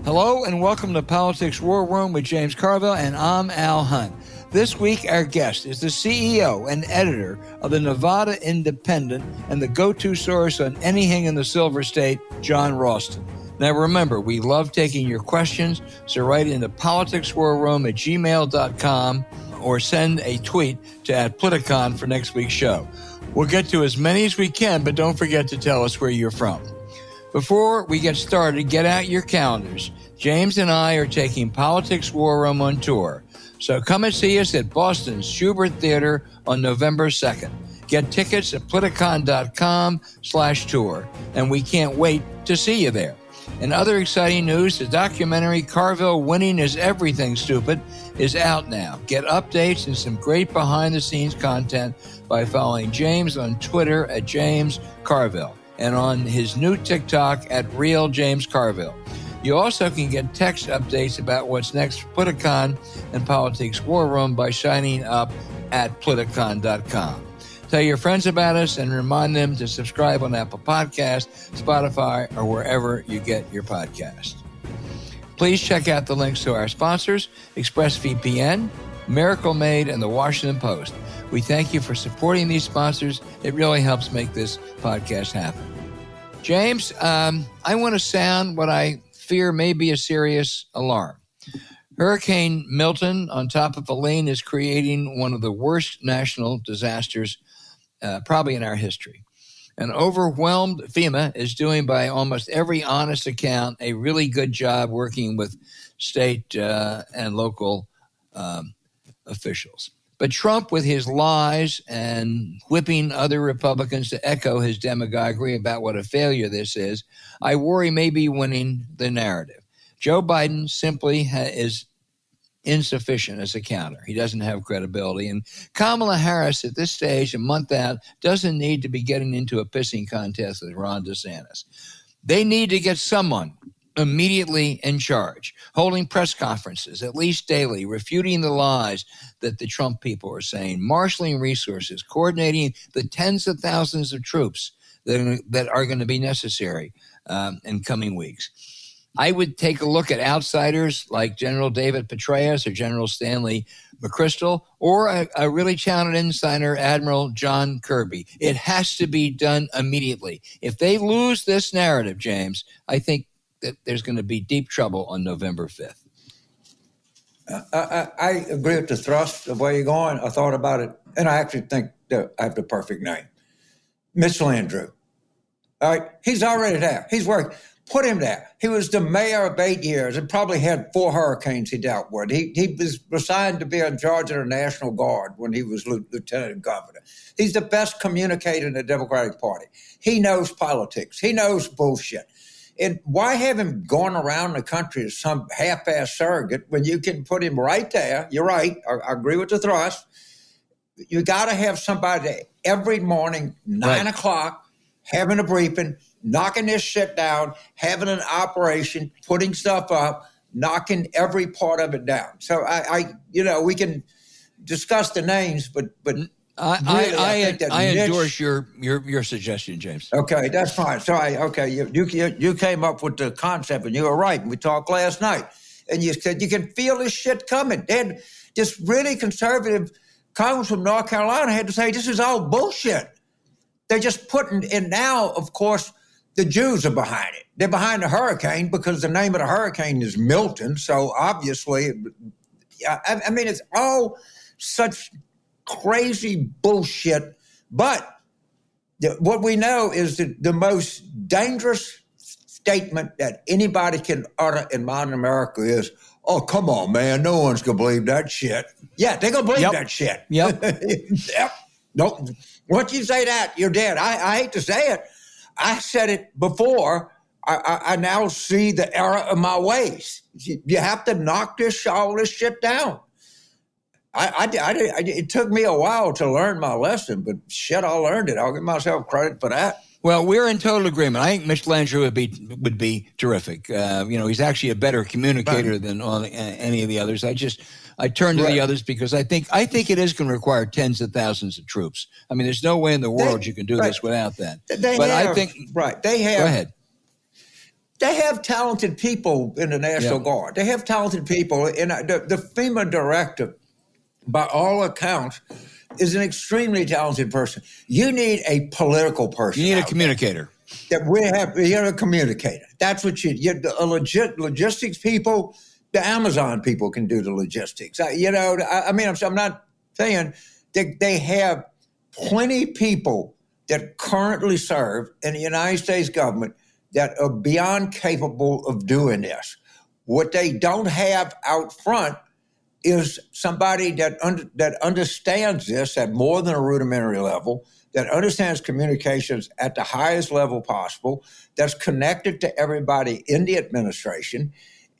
Hello and welcome to Politics War Room with James Carville, and I'm Al Hunt. This week, our guest is the CEO and editor of the Nevada Independent and the go-to source on anything in the Silver State, Jon Ralston. Now remember, we love taking your questions, so write into politicswarroom@gmail.com or send a tweet to @Politicon for next week's show. We'll get to as many as we can, but don't forget to tell us where you're from. Before we get started, get out your calendars. James and I are taking Politics War Room on tour, so come and see us at Boston's Schubert Theater on November 2nd. Get tickets at politicon.com/tour, and we can't wait to see you there. In other exciting news, the documentary Carville Winning is Everything Stupid is out now. Get updates and some great behind-the-scenes content by following James on Twitter @JamesCarville and on his new TikTok @RealJamesCarville. You also can get text updates about what's next for Politicon and Politics War Room by signing up at politicon.com. Tell your friends about us and remind them to subscribe on Apple Podcasts, Spotify, or wherever you get your podcast. Please check out the links to our sponsors, ExpressVPN, Miracle Made, and the Washington Post. We thank you for supporting these sponsors. It really helps make this podcast happen. James, I want to sound what I fear may be a serious alarm. Hurricane Milton, on top of Helene, is creating one of the worst national disasters probably in our history. An overwhelmed FEMA is doing, by almost every honest account, a really good job working with state and local officials. But Trump, with his lies and whipping other Republicans to echo his demagoguery about what a failure this is, I worry may be winning the narrative. Joe Biden simply is insufficient as a counter. He doesn't have credibility. And Kamala Harris, at this stage, a month out, doesn't need to be getting into a pissing contest with Ron DeSantis. They need to get someone immediately in charge, holding press conferences, at least daily, refuting the lies that the Trump people are saying, marshaling resources, coordinating the tens of thousands of troops that are going to be necessary in coming weeks. I would take a look at outsiders like General David Petraeus or General Stanley McChrystal, or a really talented insider, Admiral John Kirby. It has to be done immediately. If they lose this narrative, James, I think that there's going to be deep trouble on November 5th. I agree with the thrust of where you're going. I thought about it, and I actually think that I have the perfect name. Mitch Landrieu. All right, he's already there. He's working. Put him there. He was the mayor of 8 years and probably had 4 hurricanes he dealt with. He was assigned to be in charge of the National Guard when he was lieutenant governor. He's the best communicator in the Democratic Party. He knows politics. He knows bullshit. And why have him gone around the country as some half-ass surrogate when you can put him right there? You're right. I agree with the thrust. You got to have somebody every morning, 9 o'clock, having a briefing, knocking this shit down, having an operation, putting stuff up, knocking every part of it down. So we can discuss the names, but I endorse your suggestion, James. Okay, that's fine. So you came up with the concept, and you were right. We talked last night, and you said you can feel this shit coming. Then this really conservative congressman from North Carolina had to say this is all bullshit. They're just putting in now. Of course, the Jews are behind it. They're behind the hurricane because the name of the hurricane is Milton. So obviously, I mean, it's all such crazy bullshit. But what we know is that the most dangerous statement that anybody can utter in modern America is, oh, come on, man, no one's going to believe that shit. Yeah, they're going to believe that shit. Yep. Yep. No, once you say that, you're dead. I hate to say it. I said it before. I now see the error of my ways. You have to knock all this shit down. It took me a while to learn my lesson, but shit, I learned it. I'll give myself credit for that. Well, we're in total agreement. I think Mitch Landrieu would be terrific. He's actually a better communicator than any of the others. I turn to the others because I think it is going to require tens of thousands of troops. I mean, there's no way in the world you can do this without that. They have. Go ahead. They have talented people in the National Guard. They have talented people. And the FEMA director, by all accounts, is an extremely talented person. You need a political person. You need a communicator. That we have, a communicator. That's what a legit logistics people. The Amazon people can do the logistics. I'm not saying they have plenty of people that currently serve in the United States government that are beyond capable of doing this. What they don't have out front is somebody that understands this at more than a rudimentary level, that understands communications at the highest level possible, that's connected to everybody in the administration.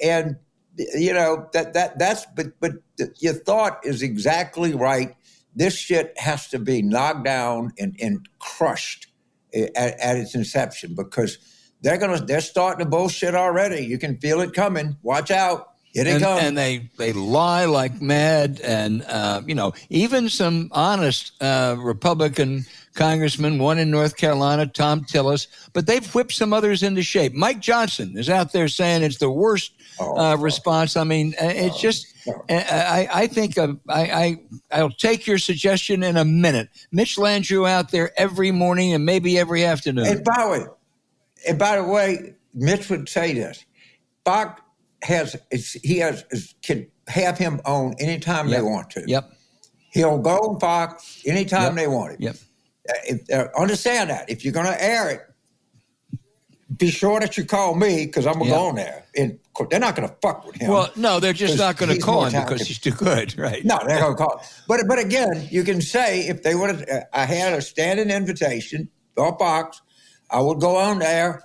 And, but your thought is exactly right. This shit has to be knocked down and crushed at its inception, because they're starting to bullshit already. You can feel it coming. Watch out. Here they come. And they lie like mad. And, even some honest Republican congressman, one in North Carolina, Tom Tillis, but they've whipped some others into shape. Mike Johnson is out there saying it's the worst response. I mean, it's just, I think I'll take your suggestion in a minute. Mitch Landrieu out there every morning and maybe every afternoon. And by the way, Mitch would say this. Fox can have him on anytime they want to. Yep. He'll go on Fox anytime they want it. Yep. Understand that. If you're going to air it, be sure that you call me, because I'm going to go on there. And they're not going to fuck with him. Well, no, they're just not going to call him because he's too good, right? No, they're going to call him. But again, you can say, if they would have, I had a standing invitation for Fox, I would go on there,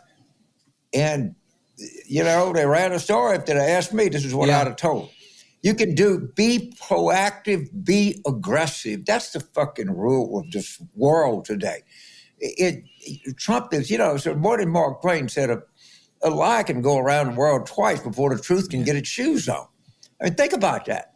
and they ran a story. If they'd have asked me, this is what I'd have told. You can be proactive, be aggressive. That's the fucking rule of this world today. Trump is, so more than Mark Twain said, a lie can go around the world twice before the truth can get its shoes on. I mean, think about that.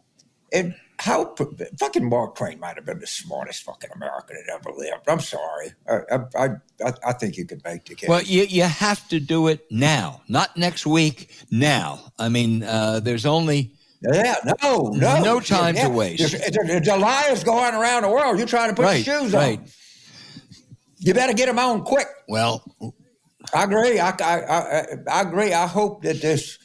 And how fucking Mark Twain might have been the smartest fucking American that ever lived. I'm sorry. I think you could make the case. Well, you have to do it now, not next week. Now, I mean, there's only no time to waste. The liars going around the world. You're trying to put your shoes on. You better get them on quick. Well, I agree. I agree. I hope that this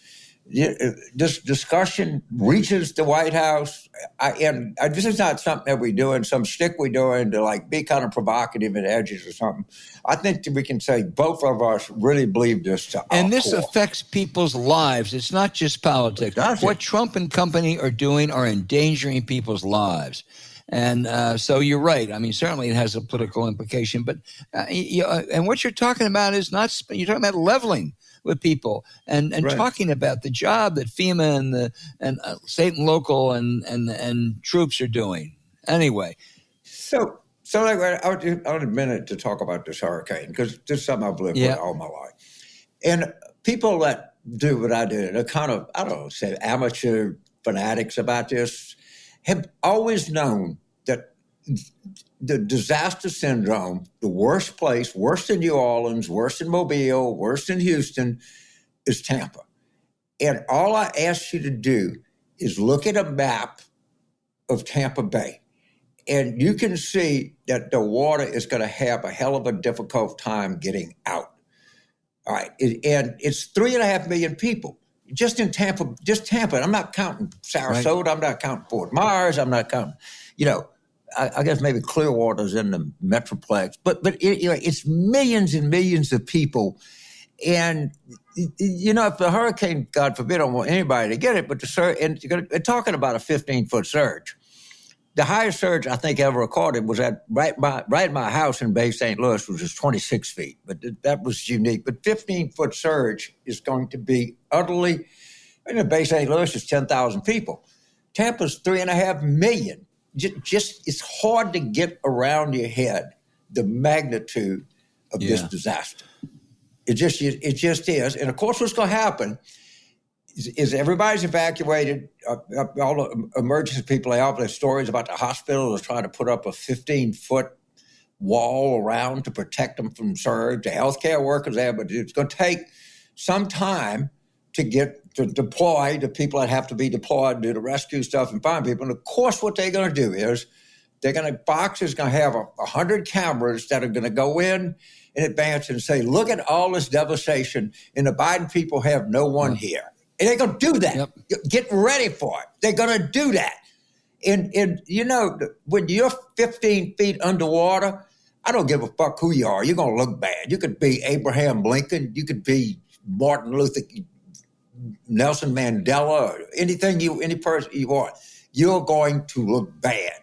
discussion reaches the White House. This is not something that we're doing, some shtick we're doing to be kind of provocative at edges or something. I think that we can say both of us really believe this to our And this core. affects people's lives. It's not just politics. What Trump and company are doing are endangering people's lives. And so you're right. I mean, certainly it has a political implication. But and what you're talking about is not – you're talking about leveling with people and talking about the job that FEMA and state and local and troops are doing. Anyway. So I want a minute to talk about this hurricane, because this is something I've lived with all my life. And people that do what I did are kind of, say amateur fanatics about this, have always known that the disaster syndrome, the worst place, worse than New Orleans, worse than Mobile, worse than Houston, is Tampa. And all I ask you to do is look at a map of Tampa Bay, and you can see that the water is going to have a hell of a difficult time getting out. All right. And it's 3.5 million people just in Tampa, I'm not counting Sarasota. Right. I'm not counting Fort Myers. I'm not counting, I guess maybe Clearwater's in the Metroplex, but it's millions and millions of people. And, if the hurricane, God forbid, I don't want anybody to get it, but the surge, and they're talking about a 15-foot surge. The highest surge I think ever recorded was at right in my house in Bay St. Louis, which was 26 feet. But that was unique. But 15-foot surge is going to be utterly, Bay St. Louis is 10,000 people. Tampa's 3.5 million. Just it's hard to get around your head the magnitude of this disaster. It just is. And of course, what's going to happen is everybody's evacuated. All the emergency people out. There's stories about the hospital is trying to put up a 15-foot wall around to protect them from surge. The healthcare workers there, but it's going to take some time to deploy the people that have to be deployed, do the rescue stuff and find people. And of course, what they're going to do is Fox is going to have 100 cameras that are going to go in advance and say, look at all this devastation, and the Biden people have no one here. And they're going to do that. Yep. Get ready for it. They're going to do that. And you know, when you're 15 feet underwater, I don't give a fuck who you are. You're going to look bad. You could be Abraham Lincoln. You could be Martin Luther, Nelson Mandela, or any person you want. You're going to look bad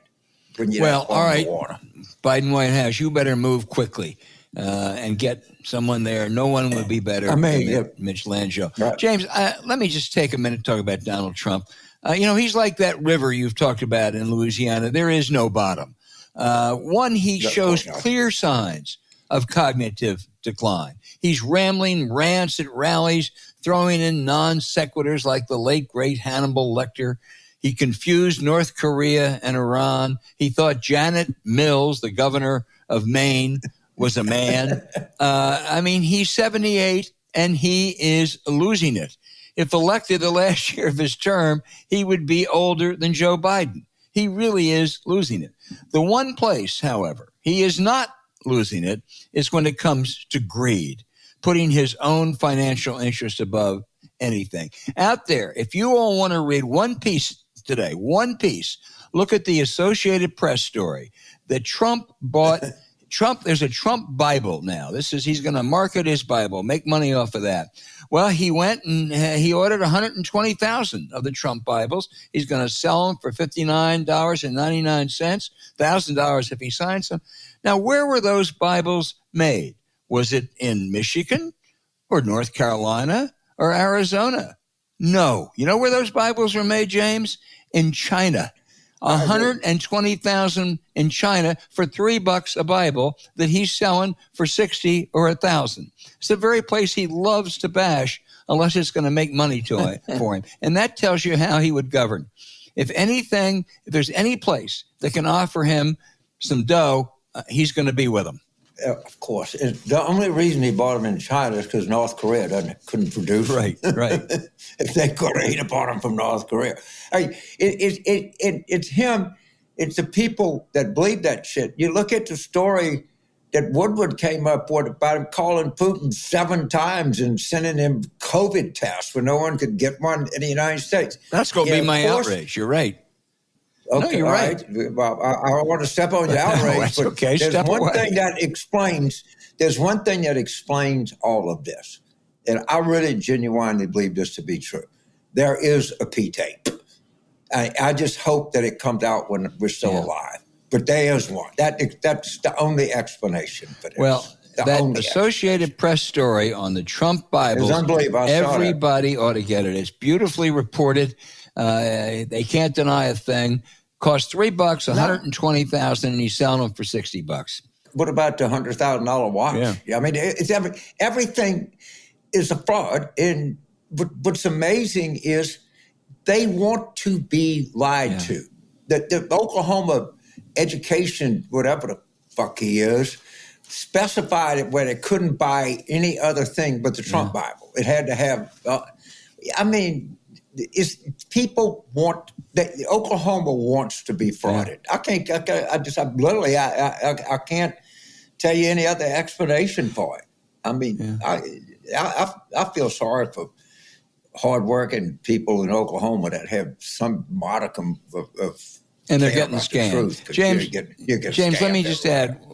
when you're all right, underwater. Biden White House, you better move quickly and get someone there. No one would be better than Mitch Langell. Right. James, let me just take a minute to talk about Donald Trump. He's like that river you've talked about in Louisiana. There is no bottom. He shows clear signs of cognitive decline. He's rambling rants at rallies, throwing in non sequiturs like the late, great Hannibal Lecter. He confused North Korea and Iran. He thought Janet Mills, the governor of Maine, was a man. He's 78 and he is losing it. If elected the last year of his term, he would be older than Joe Biden. He really is losing it. The one place, however, he is not losing it is when it comes to greed, putting his own financial interest above anything. Out there, if you all want to read one piece today, look at the Associated Press story that Trump bought. There's a Trump Bible now. He's going to market his Bible, make money off of that. Well, he went and he ordered 120,000 of the Trump Bibles. He's going to sell them for $59.99, $1,000 if he signs them. Now, where were those Bibles made? Was it in Michigan or North Carolina or Arizona? No. You know where those Bibles were made, James? In China. 120,000 in China for $3 a Bible that he's selling for 60 or 1,000. It's the very place he loves to bash unless it's going to make money for him. And that tells you how he would govern. If there's any place that can offer him some dough, he's going to be with them. Of course. The only reason he bought them in China is because North Korea couldn't produce them. Right. If they could, he'd have bought them from North Korea. It's him. It's the people that believe that shit. You look at the story that Woodward came up with about him calling Putin 7 times and sending him COVID tests when no one could get one in the United States. That's going to be my outrage. You're right. Okay, no, you're right. Well, I don't want to step on your outrage, but okay. There's one thing that explains all of this. And I really genuinely believe this to be true. There is a P-tape. I just hope that it comes out when we're still alive. But there is one. That's the only explanation for this. Well, that Associated Press story on the Trump Bibles, it's unbelievable. Everybody ought to get it. It's beautifully reported. They can't deny a thing. Cost $3, 120,000, and he's selling them for $60. What about the $100,000 watch? Yeah. I mean, it's everything is a fraud. And what's amazing is they want to be lied to. The Oklahoma education, whatever the fuck he is, specified it where they couldn't buy any other thing but the Trump Bible. It had to have. People want that. Oklahoma wants to be frauded. I can't tell you any other explanation for it. I mean, I feel sorry for hardworking people in Oklahoma that have some modicum of and they're getting scammed. James, James, let me just add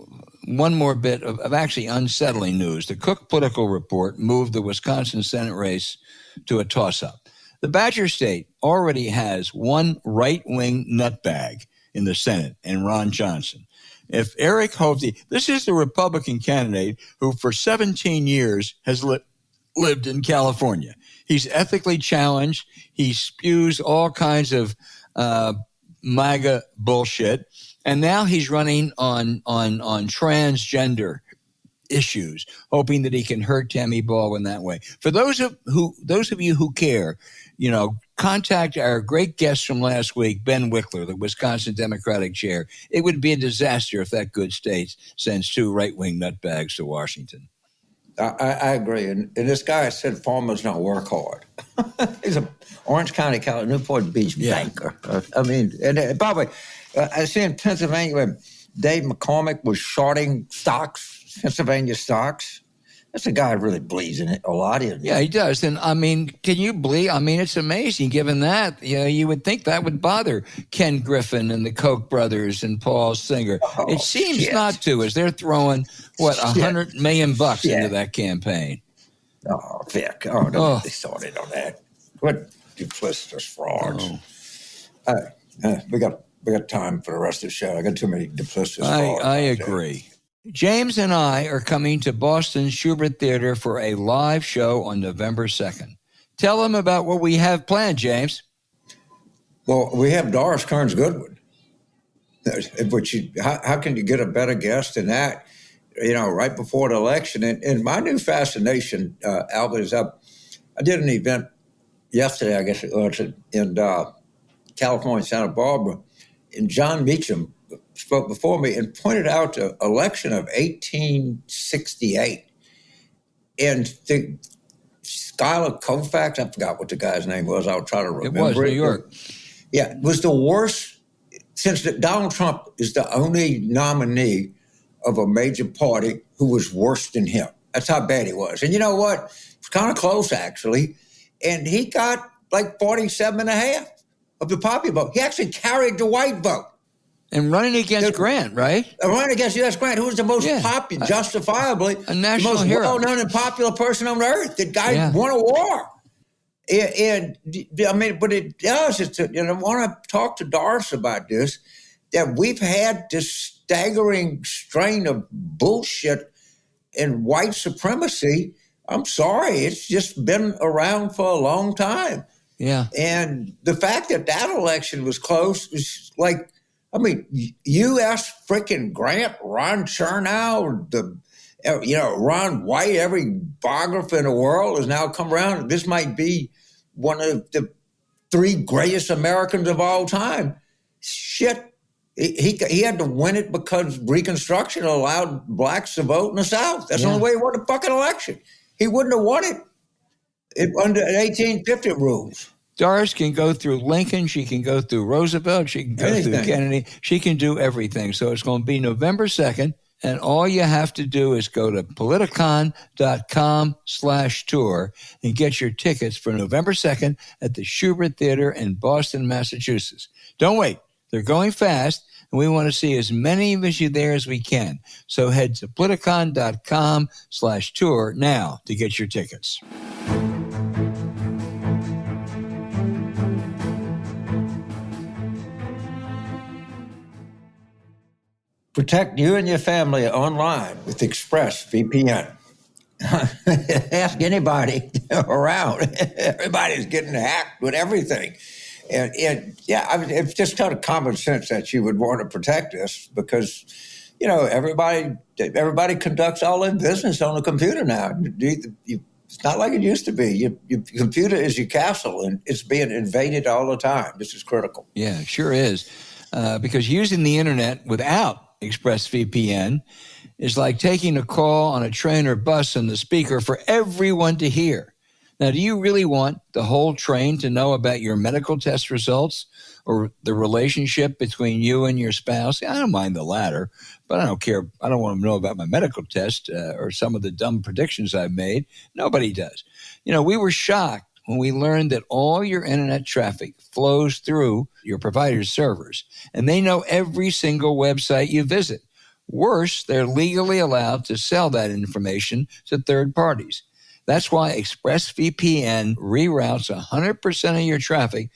one more bit of actually unsettling news. The Cook Political Report moved the Wisconsin Senate race to a toss-up. The Badger State already has one right-wing nutbag in the Senate, and Ron Johnson. If Eric Hovde, this is the Republican candidate who for 17 years has lived in California. He's ethically challenged. He spews all kinds of MAGA bullshit, and now he's running on transgender issues, hoping that he can hurt Tammy Baldwin that way. For those of you who care, contact our great guest from last week, Ben Wickler, the Wisconsin Democratic chair. It would be a disaster if that good state sends 2 right-wing nutbags to Washington. I agree. And this guy said farmers don't work hard. He's a Orange County, California, Newport Beach banker. I mean, and by the way, I see in Pennsylvania when Dave McCormick was shorting stocks, Pennsylvania stocks. That's a guy who really believes in it a lot. Yeah, he does. And I mean, can you believe? I mean, it's amazing given that. You know, you would think that would bother Ken Griffin and the Koch brothers and Paul Singer. It seems not to, as they're throwing, $100 million into that campaign. Oh, Vic. Oh, they started on that. What duplicitous frauds. We got time for the rest of the show. I got too many duplicitous frauds. I agree. James and I are coming to Boston's Schubert Theater for a live show on November 2nd. Tell them about what we have planned, James. Well, we have Doris Kearns Goodwin. How can you get a better guest than that? You know, right before the election. And my new fascination, Albert, is up. I did an event yesterday, I guess it was, in California, Santa Barbara, and John Meacham spoke before me and pointed out the election of 1868. And the Schuyler Colfax, I forgot what the guy's name was. I'll try to remember. It was New York. Yeah, it was the worst, since Donald Trump is the only nominee of a major party who was worse than him. That's how bad he was. And you know what? It's kind of close, actually. And he got like 47.5% of the popular vote. He actually carried the white vote. And running against Grant, right? Running against U.S. Grant, who was the most popular, justifiably, a national the most hero, well-known and popular person on earth. The guy won a war. And I mean, but it does. And I want to talk to Doris about this, that we've had this staggering strain of bullshit and white supremacy. I'm sorry, it's just been around for a long time. Yeah. And the fact that election was close is like, I mean, U.S. freaking Grant, Ron Chernow, Ron White, every biographer in the world has now come around. This might be one of the 3 greatest Americans of all time. Shit. He had to win it because Reconstruction allowed blacks to vote in the South. That's the only way he won the fucking election. He wouldn't have won it under 1850 rules. Doris can go through Lincoln. She can go through Roosevelt. She can go through Kennedy. She can do everything. So it's going to be November 2nd. And all you have to do is go to politicon.com/tour and get your tickets for November 2nd at the Schubert Theater in Boston, Massachusetts. Don't wait. They're going fast, and we want to see as many of you there as we can. So head to politicon.com/tour now to get your tickets. Protect you and your family online with ExpressVPN. Ask anybody around. Everybody's getting hacked with everything. And it's just kind of common sense that you would want to protect us because, everybody conducts all their business on the computer now. It's not like it used to be. Your computer is your castle, and it's being invaded all the time. This is critical. Yeah, it sure is. Because using the internet without ExpressVPN is like taking a call on a train or bus on the speaker for everyone to hear. Now, do you really want the whole train to know about your medical test results or the relationship between you and your spouse? I don't mind the latter, but I don't care. I don't want to know about my medical test or some of the dumb predictions I've made. Nobody does. We were shocked when we learned that all your internet traffic flows through your provider's servers, and they know every single website you visit. Worse, they're legally allowed to sell that information to third parties. That's why ExpressVPN reroutes 100% of your traffic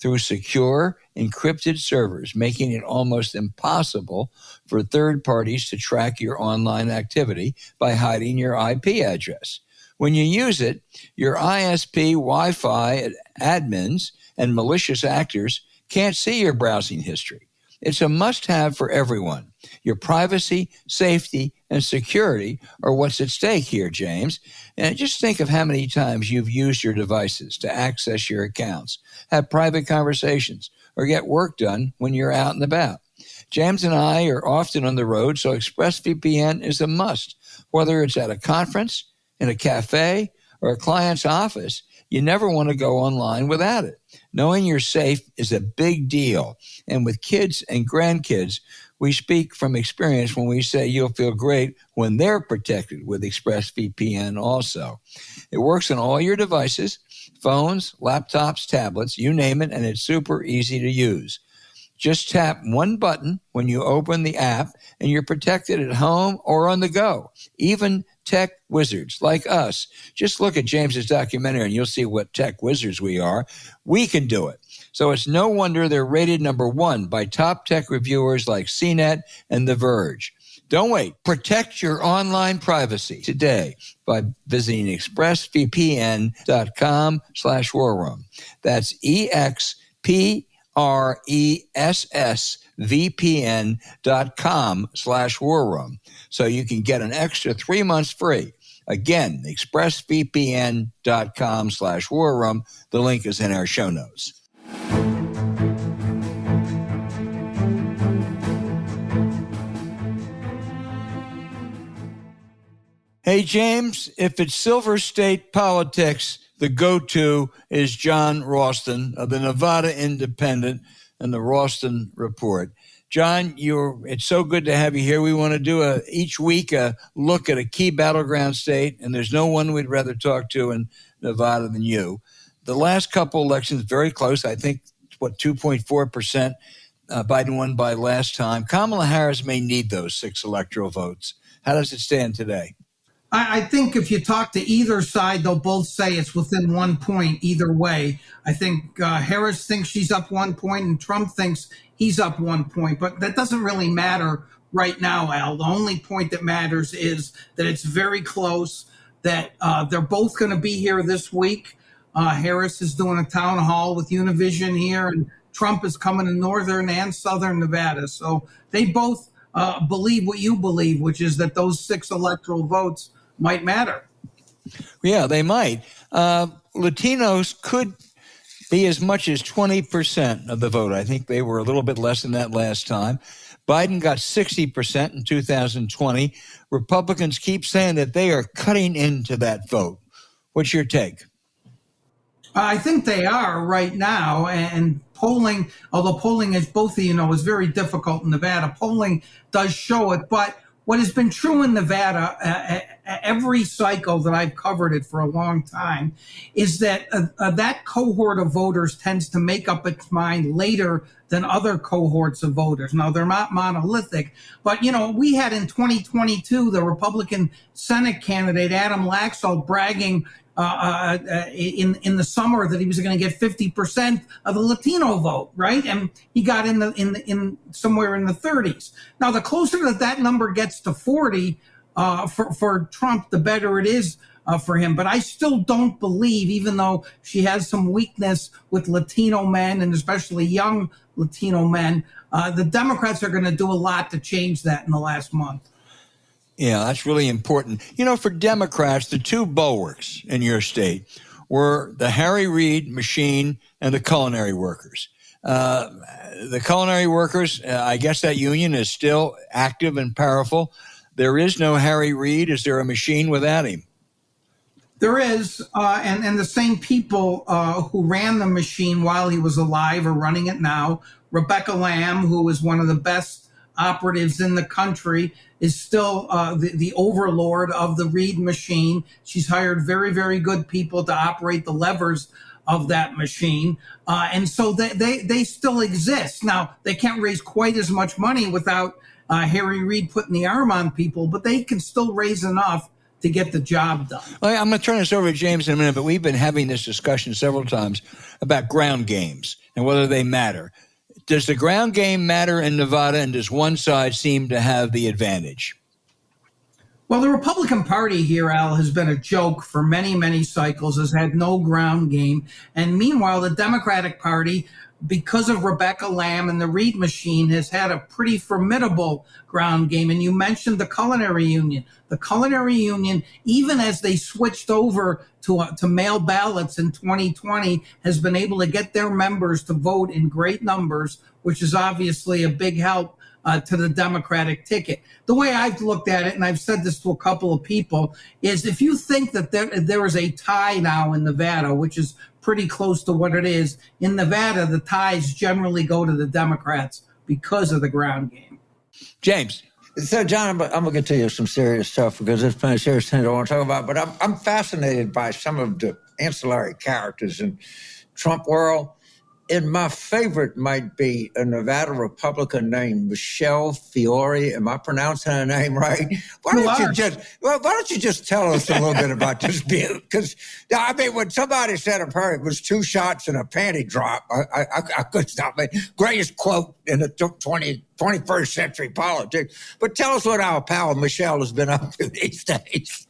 through secure, encrypted servers, making it almost impossible for third parties to track your online activity by hiding your IP address. When you use it, your ISP Wi-Fi admins and malicious actors can't see your browsing history. It's a must-have for everyone. Your privacy, safety, and security are what's at stake here, James. And just think of how many times you've used your devices to access your accounts, have private conversations, or get work done when you're out and about. James and I are often on the road, so ExpressVPN is a must, whether it's at a conference, in a cafe or a client's office, you never want to go online without it. Knowing you're safe is a big deal. And with kids and grandkids, we speak from experience when we say you'll feel great when they're protected with ExpressVPN also. It works on all your devices, phones, laptops, tablets, you name it, and it's super easy to use. Just tap one button when you open the app and you're protected at home or on the go. Even tech wizards like us. Just look at James's documentary and you'll see what tech wizards we are. We can do it. So it's no wonder they're rated #1 by top tech reviewers like CNET and The Verge. Don't wait. Protect your online privacy today by visiting expressvpn.com/warroom. That's expressvpn.com/warroom. So you can get an extra 3 months free. Again, expressvpn.com/warroom. The link is in our show notes. Hey, James, if it's Silver State politics, the go-to is Jon Ralston of the Nevada Independent and the Ralston Report. Jon, it's so good to have you here. We want to do each week a look at a key battleground state, and there's no one we'd rather talk to in Nevada than you. The last couple elections, very close. I think, 2.4%. Biden won by last time. Kamala Harris may need those 6 electoral votes. How does it stand today? I think if you talk to either side, they'll both say it's within 1 point either way. I think Harris thinks she's up 1 point and Trump thinks he's up 1 point. But that doesn't really matter right now, Al. The only point that matters is that it's very close, that they're both going to be here this week. Harris is doing a town hall with Univision here, and Trump is coming to northern and southern Nevada. So they both believe what you believe, which is that those 6 electoral votes might matter. Yeah, they might. Latinos could be as much as 20% of the vote. I think they were a little bit less than that last time. Biden got 60% in 2020. Republicans keep saying that they are cutting into that vote. What's your take? I think they are right now, and polling, although polling, as both of you know, is very difficult in Nevada, polling does show it. But what has been true in Nevada, every cycle that I've covered it for a long time, is that that cohort of voters tends to make up its mind later than other cohorts of voters. Now, they're not monolithic, but, we had in 2022 the Republican Senate candidate, Adam Laxalt, bragging in the summer that he was going to get 50% of the Latino vote, right? And he got in somewhere in the 30s. Now, the closer that number gets to 40 for Trump, the better it is for him. But I still don't believe, even though she has some weakness with Latino men and especially young Latino men, the Democrats are going to do a lot to change that in the last month. Yeah, that's really important. For Democrats, the 2 bulwarks in your state were the Harry Reid machine and the culinary workers. The culinary workers, I guess that union is still active and powerful. There is no Harry Reid. Is there a machine without him? There is, and the same people who ran the machine while he was alive are running it now. Rebecca Lamb, who was one of the best operatives in the country, is still the overlord of the Reid machine. She's hired very, very good people to operate the levers of that machine. And so they still exist. Now, they can't raise quite as much money without Harry Reid putting the arm on people, but they can still raise enough to get the job done. Well, I'm going to turn this over to James in a minute, but we've been having this discussion several times about ground games and whether they matter. Does the ground game matter in Nevada, and does one side seem to have the advantage? Well, the Republican Party here, Al, has been a joke for many, many cycles, has had no ground game. And meanwhile, the Democratic Party, because of Rebecca Lamb and the Reid machine, has had a pretty formidable ground game. And you mentioned the Culinary Union. The Culinary Union, even as they switched over to mail ballots in 2020, has been able to get their members to vote in great numbers, which is obviously a big help to the Democratic ticket. The way I've looked at it, and I've said this to a couple of people, is if you think that there is a tie now in Nevada, which is pretty close to what it is, in Nevada, the ties generally go to the Democrats because of the ground game. James. So, John, I'm going to tell you some serious stuff because there's plenty of serious things I want to talk about. But I'm fascinated by some of the ancillary characters in Trump world. And my favorite might be a Nevada Republican named Michelle Fiore. Am I pronouncing her name right? Why don't you just tell us a little bit about this bill? Because, I mean, when somebody said of her, it was 2 shots and a panty drop. I couldn't stop it. Greatest quote in the 21st century politics. But tell us what our pal Michelle has been up to these days.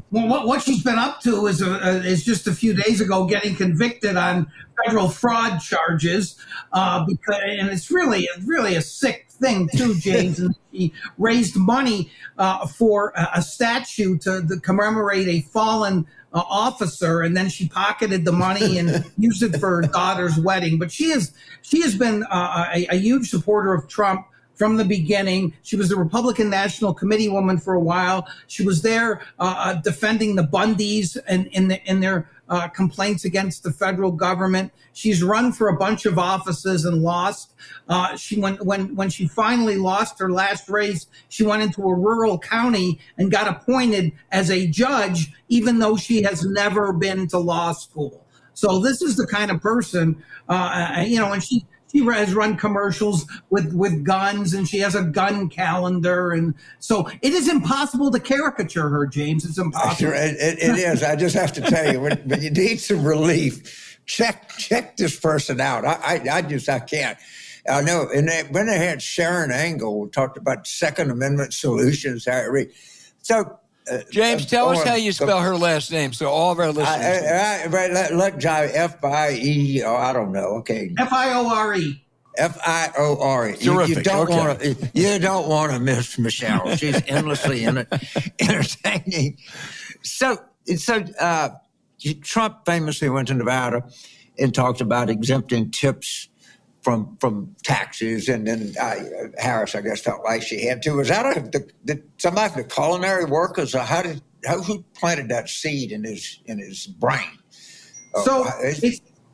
Well, what she's been up to is just a few days ago getting convicted on federal fraud charges, and it's really a sick thing too, James. And she raised money for a statue to commemorate a fallen officer, and then she pocketed the money and used it for her daughter's wedding. But she has been a huge supporter of Trump from the beginning. She was the Republican National Committee woman for a while. She was there defending the Bundys in their complaints against the federal government. She's run for a bunch of offices and lost. When she finally lost her last race, she went into a rural county and got appointed as a judge, even though she has never been to law school. So this is the kind of person, and she has run commercials with guns, and she has a gun calendar. And so it is impossible to caricature her, James. It's impossible. Sure, it is. I just have to tell you, when you need some relief, check this person out. I can't. I know. And when they had Sharon Angle, we talked about Second Amendment solutions, Harry Reid. So, James, tell us how you spell her last name so all of our listeners let Jai F-I-E, or I don't know, okay. F-I-O-R-E. F-I-O-R-E. Terrific. You don't want to miss Michelle. She's endlessly entertaining. So Trump famously went to Nevada and talked about exempting tips from taxes, and then Harris, I guess, felt like she had to. Was that somebody, the culinary workers, or who planted that seed in his brain? So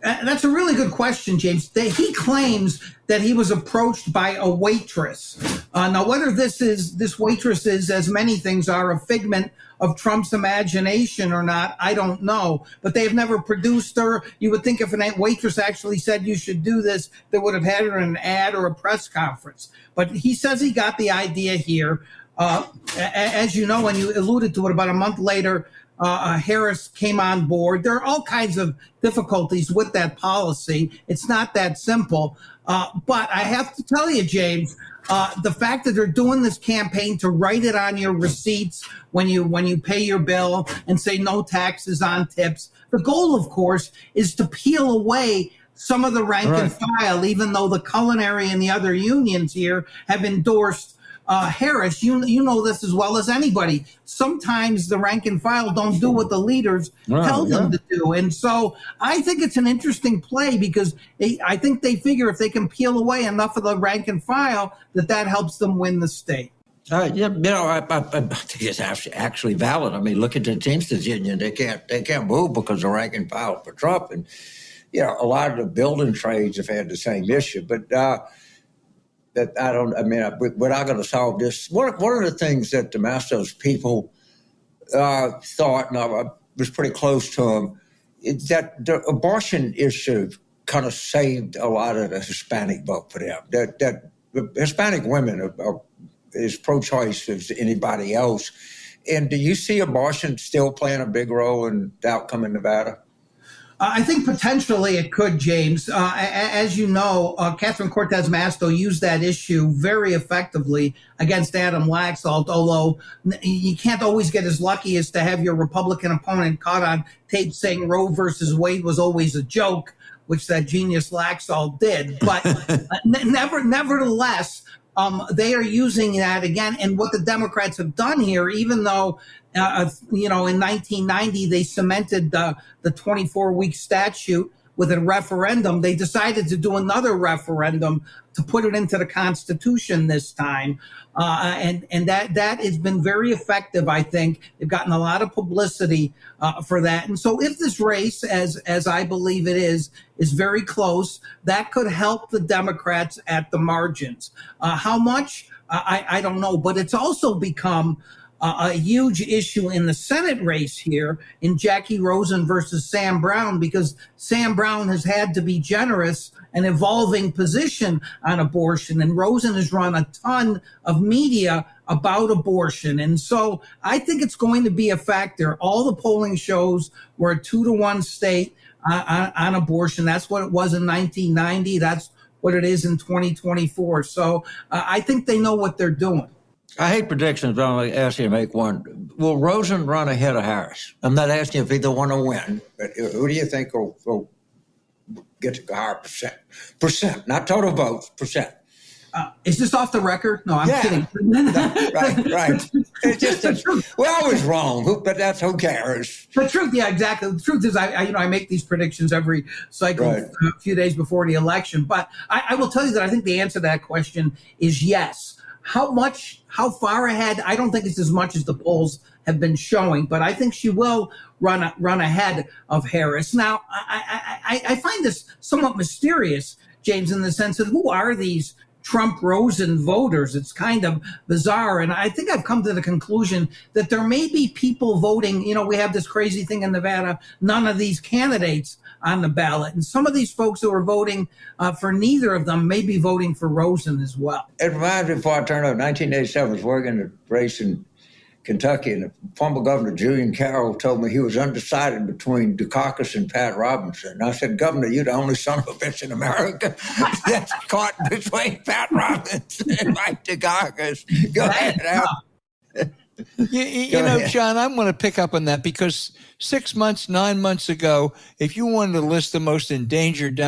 that's a really good question, James. He claims that he was approached by a waitress. Now, whether this waitress is, as many things are, a figment of Trump's imagination or not, I don't know. But they've never produced her. You would think if a waitress actually said you should do this, they would have had her in an ad or a press conference. But he says he got the idea here. As you know, and you alluded to it, about a month later, Harris came on board. There are all kinds of difficulties with that policy. It's not that simple. But I have to tell you, James, the fact that they're doing this campaign to write it on your receipts when you pay your bill and say no taxes on tips. The goal, of course, is to peel away some of the rank and file, even though the Culinary and the other unions here have endorsed Harris. You know this as well as anybody. Sometimes the rank and file don't do what the leaders tell them to do. And so I think it's an interesting play because I think they figure if they can peel away enough of the rank and file, that helps them win the state. I think it's actually valid. I mean, look at the Teamsters Union. They can't move because of rank and file for Trump. And, a lot of the building trades have had the same issue. But we're not going to solve this. One of the things that DeMasto's people thought, and I was pretty close to him, is that the abortion issue kind of saved a lot of the Hispanic vote for them. That Hispanic women are as pro-choice as anybody else. And do you see abortion still playing a big role in the outcome in Nevada? I think potentially it could, James. As you know, Catherine Cortez Masto used that issue very effectively against Adam Laxalt, although you can't always get as lucky as to have your Republican opponent caught on tape saying Roe versus Wade was always a joke, which that genius Laxalt did. But nevertheless, they are using that again. And what the Democrats have done here, even though in 1990 they cemented the 24-week statute with a referendum. They decided to do another referendum to put it into the Constitution this time. And that has been very effective, I think. They've gotten a lot of publicity for that. And so if this race, as I believe it is very close, that could help the Democrats at the margins. How much? I don't know. But it's also become a huge issue in the Senate race here in Jackie Rosen versus Sam Brown, because Sam Brown has had to be generous, an evolving position on abortion. And Rosen has run a ton of media about abortion. And so I think it's going to be a factor. All the polling shows we're a 2-to-1 state on abortion. That's what it was in 1990. That's what it is in 2024. So I think they know what they're doing. I hate predictions, but I'm going to ask you to make one. Will Rosen run ahead of Harris? I'm not asking if either one will win, but who do you think will get to higher percent, not total votes, percent? Is this off the record? No, I'm kidding. Right. It's just we're always wrong, but that's who cares. The truth, yeah, exactly. The truth is, I make these predictions every cycle, a few days before the election. But I will tell you that I think the answer to that question is yes. How far ahead? I don't think it's as much as the polls have been showing, but I think she will run ahead of Harris. Now, I find this somewhat mysterious, James, in the sense that who are these Trump-Rosen voters? It's kind of bizarre. And I think I've come to the conclusion that there may be people voting. You know, we have this crazy thing in Nevada, none of these candidates on the ballot. And some of these folks who are voting for neither of them may be voting for Rosen as well. It reminds me, before I turned up, 1987, I was working a race in Kentucky, and the former governor, Julian Carroll, told me he was undecided between Dukakis and Pat Robinson. And I said, Governor, you're the only son of a bitch in America that's caught between Pat Robinson and Mike Dukakis. Go ahead, Al. You know, John, I'm going to pick up on that because 9 months ago, if you wanted to list the most endangered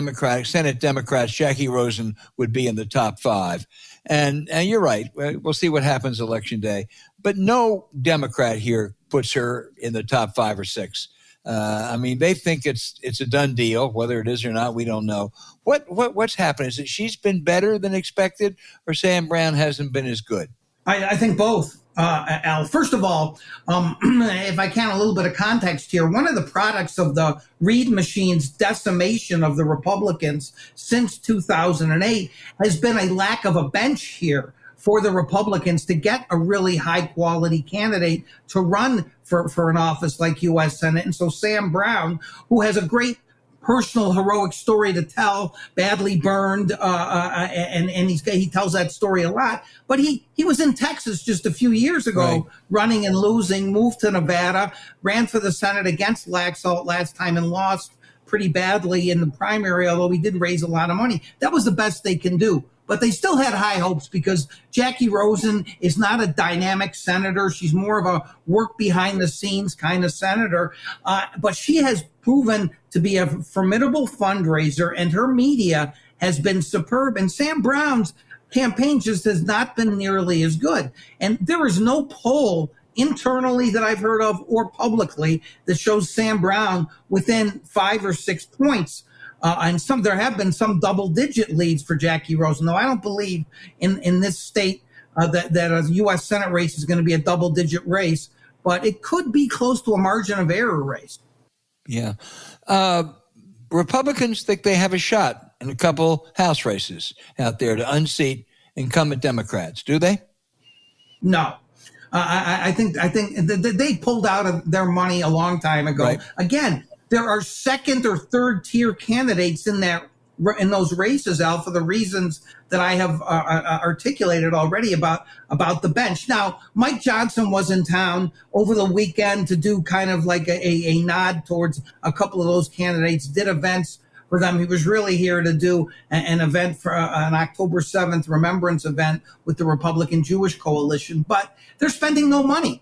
Senate Democrats, Jackie Rosen would be in the top 5. And you're right. We'll see what happens election day. But no Democrat here puts her in the top 5 or 6. I mean, they think it's a done deal. Whether it is or not, we don't know. What's happened? Is it she's been better than expected, or Sam Brown hasn't been as good? I think both. Al, first of all, if I can, a little bit of context here. One of the products of the Reid machine's decimation of the Republicans since 2008 has been a lack of a bench here for the Republicans to get a really high quality candidate to run for an office like U.S. Senate. And so Sam Brown, who has a great personal heroic story to tell, badly burned, and he tells that story a lot. But he was in Texas just a few years ago, running and losing, moved to Nevada, ran for the Senate against Laxalt last time and lost pretty badly in the primary, although he did raise a lot of money. That was the best they can do. But they still had high hopes because Jackie Rosen is not a dynamic senator. She's more of a work behind the scenes kind of senator. But she has proven to be a formidable fundraiser, and her media has been superb. And Sam Brown's campaign just has not been nearly as good. And there is no poll internally that I've heard of or publicly that shows Sam Brown within 5 or 6 points. And there have been some double-digit leads for Jackie Rosen. Though I don't believe in this state that a U.S. Senate race is going to be a double-digit race, but it could be close to a margin of error race. Yeah. Republicans think they have a shot in a couple House races out there to unseat incumbent Democrats. Do they? No. I think they pulled out of their money a long time ago. Right. Again, there are second or third tier candidates in those races, Al, for the reasons that I have articulated already about the bench. Now, Mike Johnson was in town over the weekend to do kind of like a nod towards a couple of those candidates, did events for them. He was really here to do an event for an October 7th remembrance event with the Republican Jewish Coalition, but they're spending no money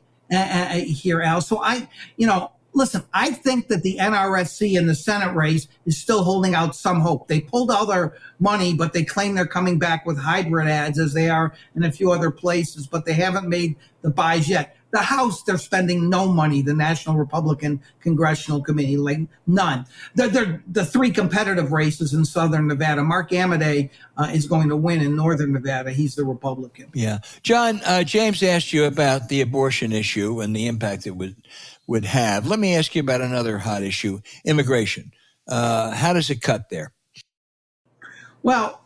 here, Al. So Listen, I think that the NRSC in the Senate race is still holding out some hope. They pulled all their money, but they claim they're coming back with hybrid ads as they are in a few other places, but they haven't made the buys yet. The House, they're spending no money, the National Republican Congressional Committee, like none. The three competitive races in Southern Nevada. Mark Amodei is going to win in Northern Nevada. He's the Republican. Yeah. John, James asked you about the abortion issue and the impact it would have. Let me ask you about another hot issue, immigration. How does it cut there? Well,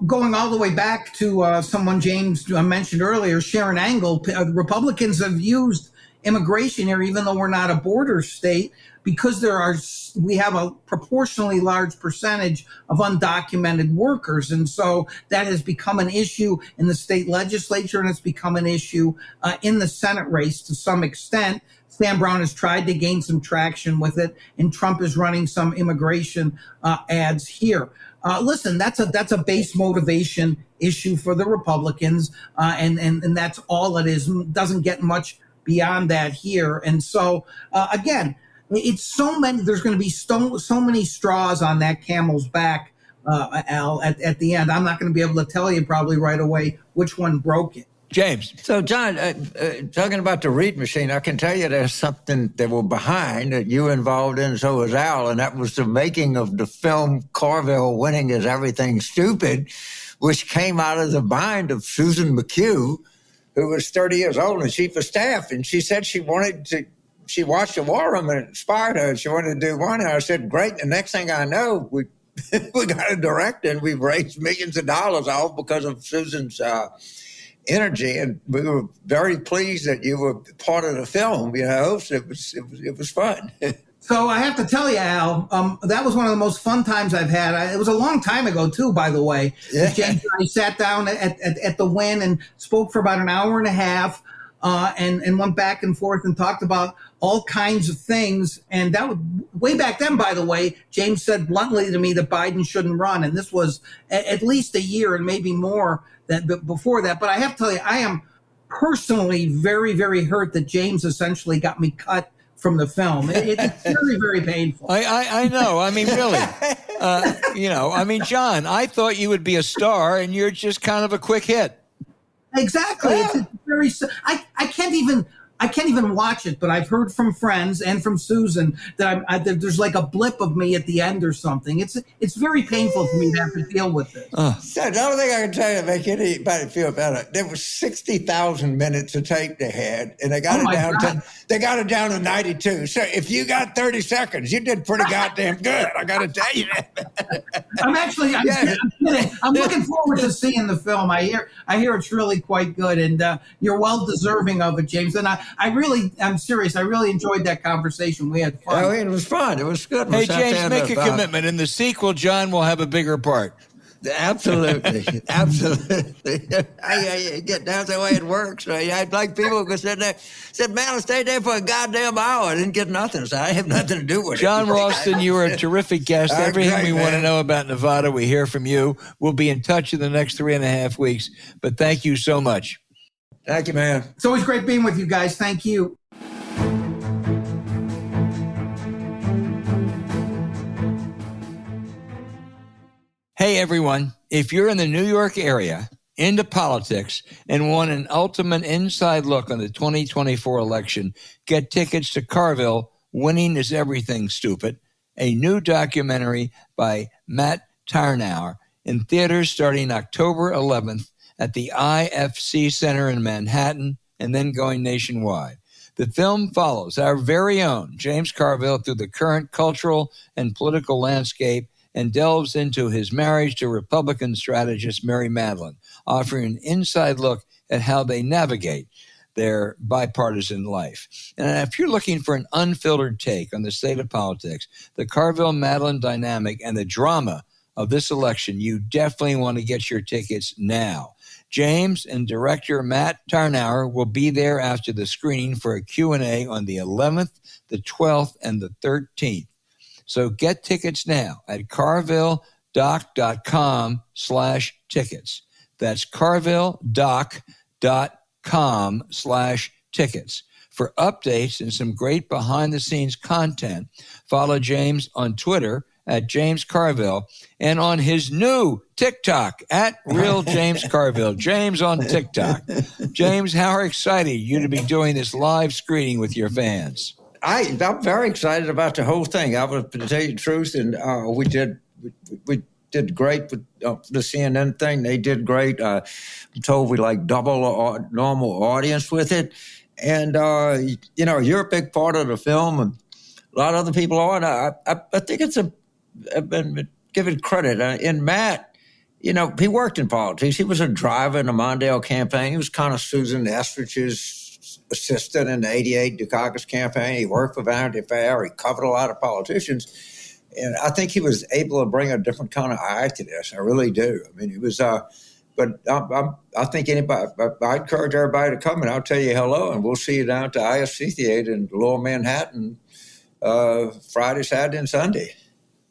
going all the way back to someone James mentioned earlier, Sharon Angle, Republicans have used immigration here, even though we're not a border state, because we have a proportionally large percentage of undocumented workers. And so that has become an issue in the state legislature, and it's become an issue in the Senate race to some extent. Sam Brown has tried to gain some traction with it, and Trump is running some immigration ads here. Listen, that's a base motivation issue for the Republicans, and that's all it is. It doesn't get much beyond that here. And so, again, it's so many. There's going to be so many straws on that camel's back, Al. At the end, I'm not going to be able to tell you probably right away which one broke it. James. So, John, talking about the Reid machine, I can tell you there's something that were behind that you were involved in, so was Al, and that was the making of the film Carville, Winning Is Everything Stupid, which came out of the mind of Susan McHugh, who was 30 years old and chief of staff. And she said she watched the War Room and it inspired her. She wanted to do one. And I said, great. And the next thing I know, we got a director and we've raised millions of dollars all because of Susan's energy, and we were very pleased that you were part of the film. So it was fun. So I have to tell you, Al, that was one of the most fun times I've had. It was a long time ago, too, by the way. Yeah. James and I sat down at the Wynn and spoke for about an hour and a half, and went back and forth and talked about all kinds of things. And that was way back then, by the way. James said bluntly to me that Biden shouldn't run, and this was at least a year and maybe more before that. But I have to tell you, I am personally very, very hurt that James essentially got me cut from the film. It's very, very painful. I know. I mean, really. John, I thought you would be a star, and you're just kind of a quick hit. Exactly. It's very. I can't even watch it, but I've heard from friends and from Susan that there's like a blip of me at the end or something. It's very painful for me to have to deal with this. So the only thing I can tell you to make anybody feel better, there was 60,000 minutes of tape they had, and they got it down to 92. So if you got 30 seconds, you did pretty goddamn good. I got to tell you that. I'm looking forward to seeing the film. I hear it's really quite good, and you're well deserving of it, James. And I'm serious. I really enjoyed that conversation. We had fun. Oh, it was fun. It was good. Hey, James, make a commitment. In the sequel, John will have a bigger part. Absolutely. Absolutely. That's the way it works. I'd like people who said, man, I stayed there for a goddamn hour. I didn't get nothing. So I have nothing to do with it. Jon Ralston, you were a terrific guest. Everything we want to know about Nevada, we hear from you. We'll be in touch in the next 3.5 weeks. But thank you so much. Thank you, man. It's always great being with you guys. Thank you. Hey, everyone. If you're in the New York area, into politics, and want an ultimate inside look on the 2024 election, get tickets to Carville, Winning Is Everything Stupid, a new documentary by Matt Tarnower, in theaters starting October 11th at the IFC Center in Manhattan, and then going nationwide. The film follows our very own James Carville through the current cultural and political landscape and delves into his marriage to Republican strategist Mary Madeline, offering an inside look at how they navigate their bipartisan life. And if you're looking for an unfiltered take on the state of politics, the Carville-Madeline dynamic, and the drama of this election, you definitely want to get your tickets now. James and director Matt Tarnower will be there after the screening for a Q&A on the 11th, the 12th, and the 13th. So get tickets now at carvilledoc.com/tickets. That's carvilledoc.com/tickets. For updates and some great behind-the-scenes content, follow James on Twitter at James Carville and on his new TikTok at Real James Carville. James on TikTok. James, how excited you to be doing this live screening with your fans? I'm very excited about the whole thing. I was, to tell you the truth, and we did great with the CNN thing. They did great. I'm told we double our normal audience with it. And, you're a big part of the film, and a lot of other people are. And I think I've been given credit. And Matt, he worked in politics. He was a driver in the Mondale campaign. He was kind of Susan Estrich's assistant in the 88 Dukakis campaign. He worked for Vanity Fair. He covered a lot of politicians. And I think he was able to bring a different kind of eye to this. I really do. I mean, it was, but I think I encourage everybody to come, and I'll tell you hello, and we'll see you down at the IFC Theater in Lower Manhattan Friday, Saturday, and Sunday.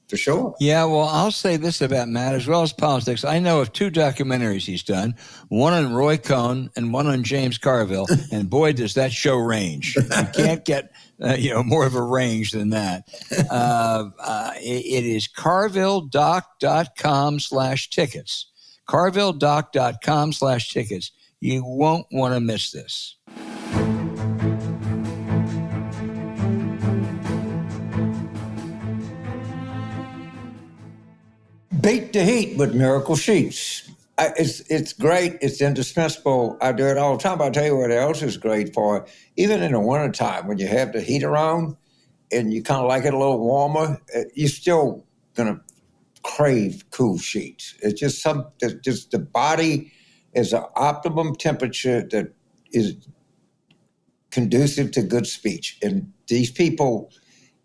For sure. Yeah, well, I'll say this about Matt, as well as politics. I know of 2 documentaries he's done, one on Roy Cohn and one on James Carville, and boy, does that show range. You can't get more of a range than that. It is carvilledoc.com/tickets. carvilledoc.com/tickets. You won't want to miss this. Beat the heat with Miracle Sheets. It's great. It's indispensable. I do it all the time. I'll tell you what else is great for it. Even in the wintertime when you have the heater on and you kind of like it a little warmer, you're still going to crave cool sheets. It's just the body is an optimum temperature that is conducive to good speech. And these people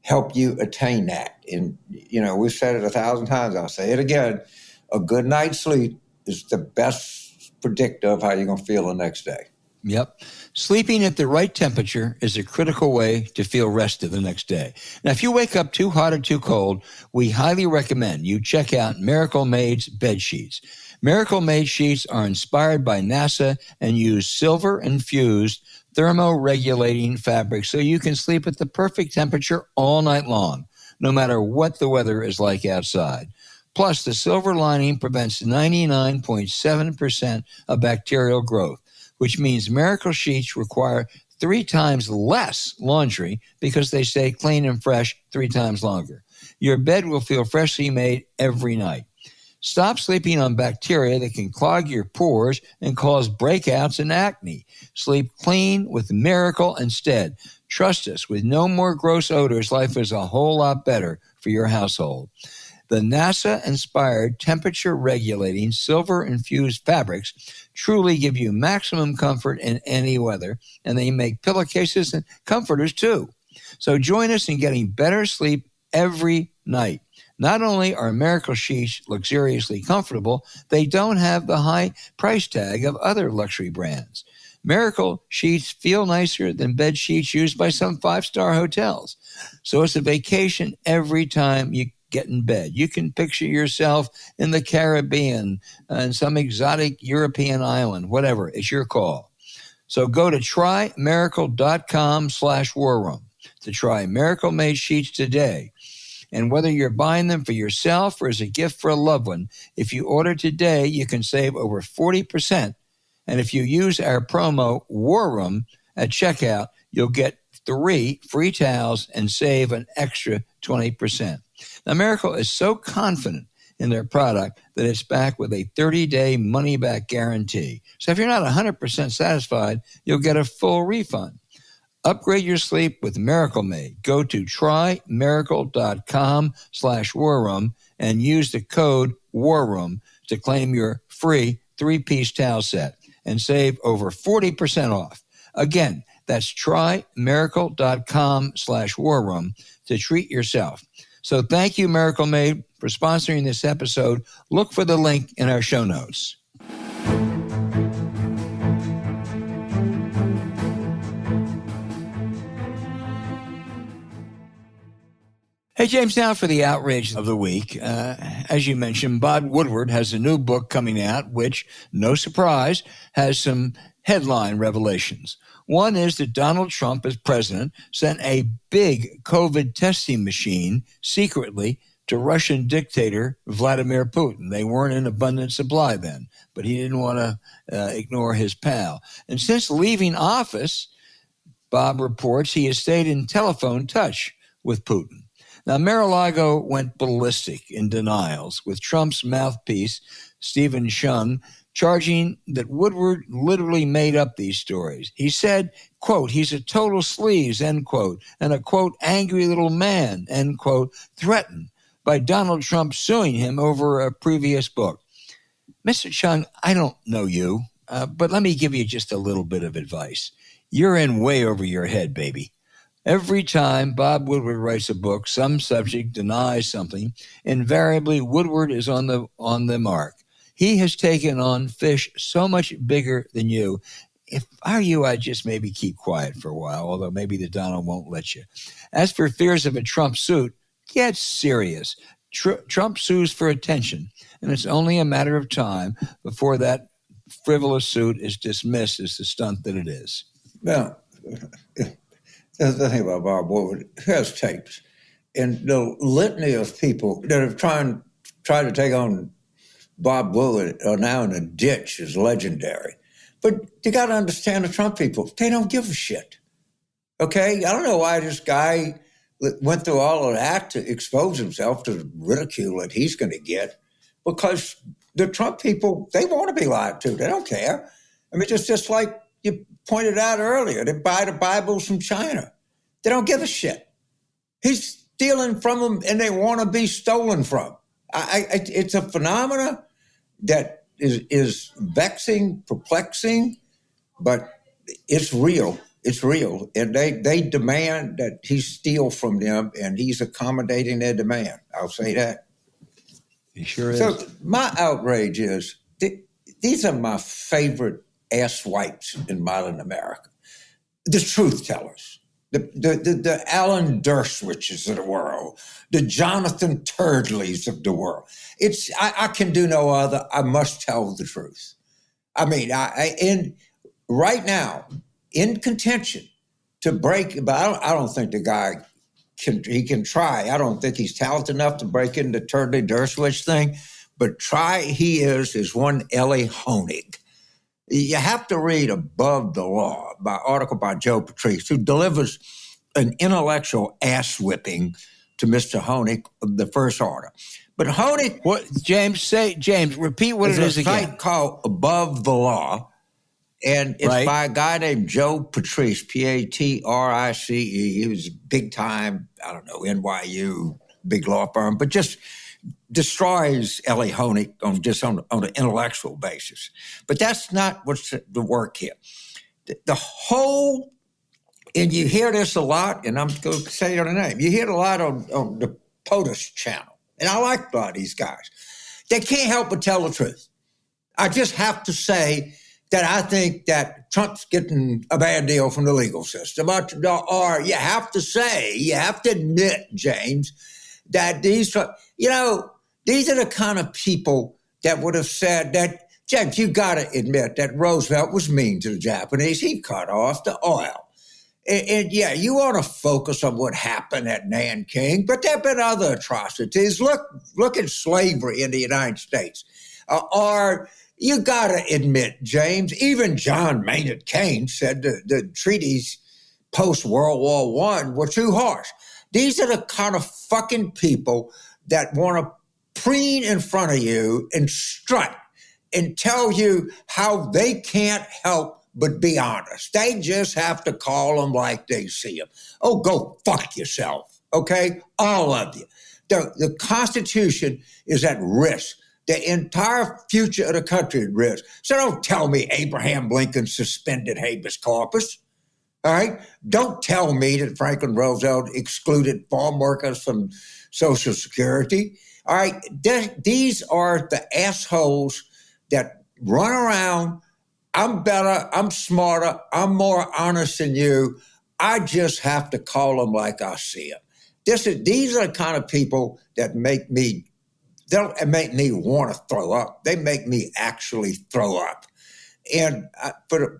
help you attain that. And, we've said it 1,000 times. I'll say it again. A good night's sleep is the best predictor of how you're going to feel the next day. Yep. Sleeping at the right temperature is a critical way to feel rested the next day. Now, if you wake up too hot or too cold, we highly recommend you check out Miracle Made's bed sheets. Miracle Made sheets are inspired by NASA and use silver-infused thermoregulating fabric so you can sleep at the perfect temperature all night long, no matter what the weather is like outside. Plus, the silver lining prevents 99.7% of bacterial growth, which means Miracle sheets require 3 times less laundry because they stay clean and fresh 3 times longer. Your bed will feel freshly made every night. Stop sleeping on bacteria that can clog your pores and cause breakouts and acne. Sleep clean with Miracle instead. Trust us, with no more gross odors, life is a whole lot better for your household. The NASA-inspired temperature-regulating silver-infused fabrics truly give you maximum comfort in any weather, and they make pillowcases and comforters too. So join us in getting better sleep every night. Not only are Miracle sheets luxuriously comfortable, they don't have the high price tag of other luxury brands. Miracle sheets feel nicer than bed sheets used by some 5-star hotels. So it's a vacation every time you get in bed. You can picture yourself in the Caribbean, in some exotic European island, whatever. It's your call. So go to trymiracle.com/warroom to try Miracle Made sheets today. And whether you're buying them for yourself or as a gift for a loved one, if you order today, you can save over 40%. And if you use our promo War Room at checkout, you'll get 3 free towels and save an extra 20%. Now, Miracle is so confident in their product that it's backed with a 30-day money-back guarantee. So if you're not 100% satisfied, you'll get a full refund. Upgrade your sleep with Miracle Made. Go to trymiracle.com/warroom and use the code WARROOM to claim your free 3-piece towel set and save over 40% off. Again, that's trymiracle.com/warroom to treat yourself. So thank you, Miracle Made, for sponsoring this episode. Look for the link in our show notes. Hey, James, now for the outrage of the week. As you mentioned, Bob Woodward has a new book coming out, which, no surprise, has some headline revelations. One is that Donald Trump, as president, sent a big COVID testing machine secretly to Russian dictator Vladimir Putin. They weren't in abundant supply then, but he didn't want to ignore his pal. And since leaving office, Bob reports he has stayed in telephone touch with Putin. Now, Mar-a-Lago went ballistic in denials, with Trump's mouthpiece, Stephen Chung, charging that Woodward literally made up these stories. He said, quote, he's a total sleaze, end quote, and a, quote, angry little man, end quote, threatened by Donald Trump suing him over a previous book. Mr. Chung, I don't know you, but let me give you just a little bit of advice. You're in way over your head, baby. Every time Bob Woodward writes a book, some subject denies something. Invariably, Woodward is on the mark. He has taken on fish so much bigger than you. If I were you, I'd just maybe keep quiet for a while, although maybe the Donald won't let you. As for fears of a Trump suit, get serious. Trump sues for attention, and it's only a matter of time before that frivolous suit is dismissed as the stunt that it is. Now, the thing about Bob Woodward, he has tapes, and the litany of people that have tried to take on Bob Woodward are now in a ditch is legendary. But you got to understand the Trump people, they don't give a shit. Okay? I don't know why this guy went through all of that to expose himself to the ridicule that he's going to get, because the Trump people, they want to be lied to. They don't care. I mean, just like you pointed out earlier, they buy the Bibles from China. They don't give a shit. He's stealing from them, and they want to be stolen from. It's a phenomena that is vexing, perplexing, but it's real. It's real. And they demand that he steal from them, and he's accommodating their demand. I'll say that. He sure is. So my outrage is, these are my favorite asswipes in modern America. The truth tellers, the Alan Derswiches of the world, the Jonathan Turdleys of the world. I can do no other. I must tell the truth. I mean, and right now, in contention to break, but I don't think the guy can try. I don't think he's talented enough to break into the Turdley Dershowitz thing, but try he is one Ellie Honig. You have to read Above the Law, by article by Joe Patrice, who delivers an intellectual ass whipping to Mr. Honig of the first order. But Honig, James, repeat what it is again. There's a site called Above the Law, and it's by a guy named Joe Patrice, Patrice. He was big time, I don't know, NYU, big law firm, but just destroys Ellie Honig on an intellectual basis. But that's not what's the work here. The whole, and you hear this a lot, and I'm going to say your name, you hear it a lot on the POTUS channel, and I like a lot of these guys. They can't help but tell the truth. I just have to say that I think that Trump's getting a bad deal from the legal system. Or you have to admit, James, that these are the kind of people that would have said that, James, you got to admit that Roosevelt was mean to the Japanese. He cut off the oil. And you want to focus on what happened at Nanking, but there have been other atrocities. Look at slavery in the United States. Or you got to admit, James, even John Maynard Keynes said the treaties post-World War I were too harsh. These are the kind of fucking people that want to preen in front of you and strut and tell you how they can't help but be honest. They just have to call them like they see them. Oh, go fuck yourself, okay? All of you. The Constitution is at risk. The entire future of the country at risk. So don't tell me Abraham Lincoln suspended habeas corpus. All right? Don't tell me that Franklin Roosevelt excluded farm workers from Social Security. All right? These are the assholes that run around. I'm better. I'm smarter. I'm more honest than you. I just have to call them like I see them. These are the kind of people that make me, they don't make me want to throw up. They make me actually throw up. And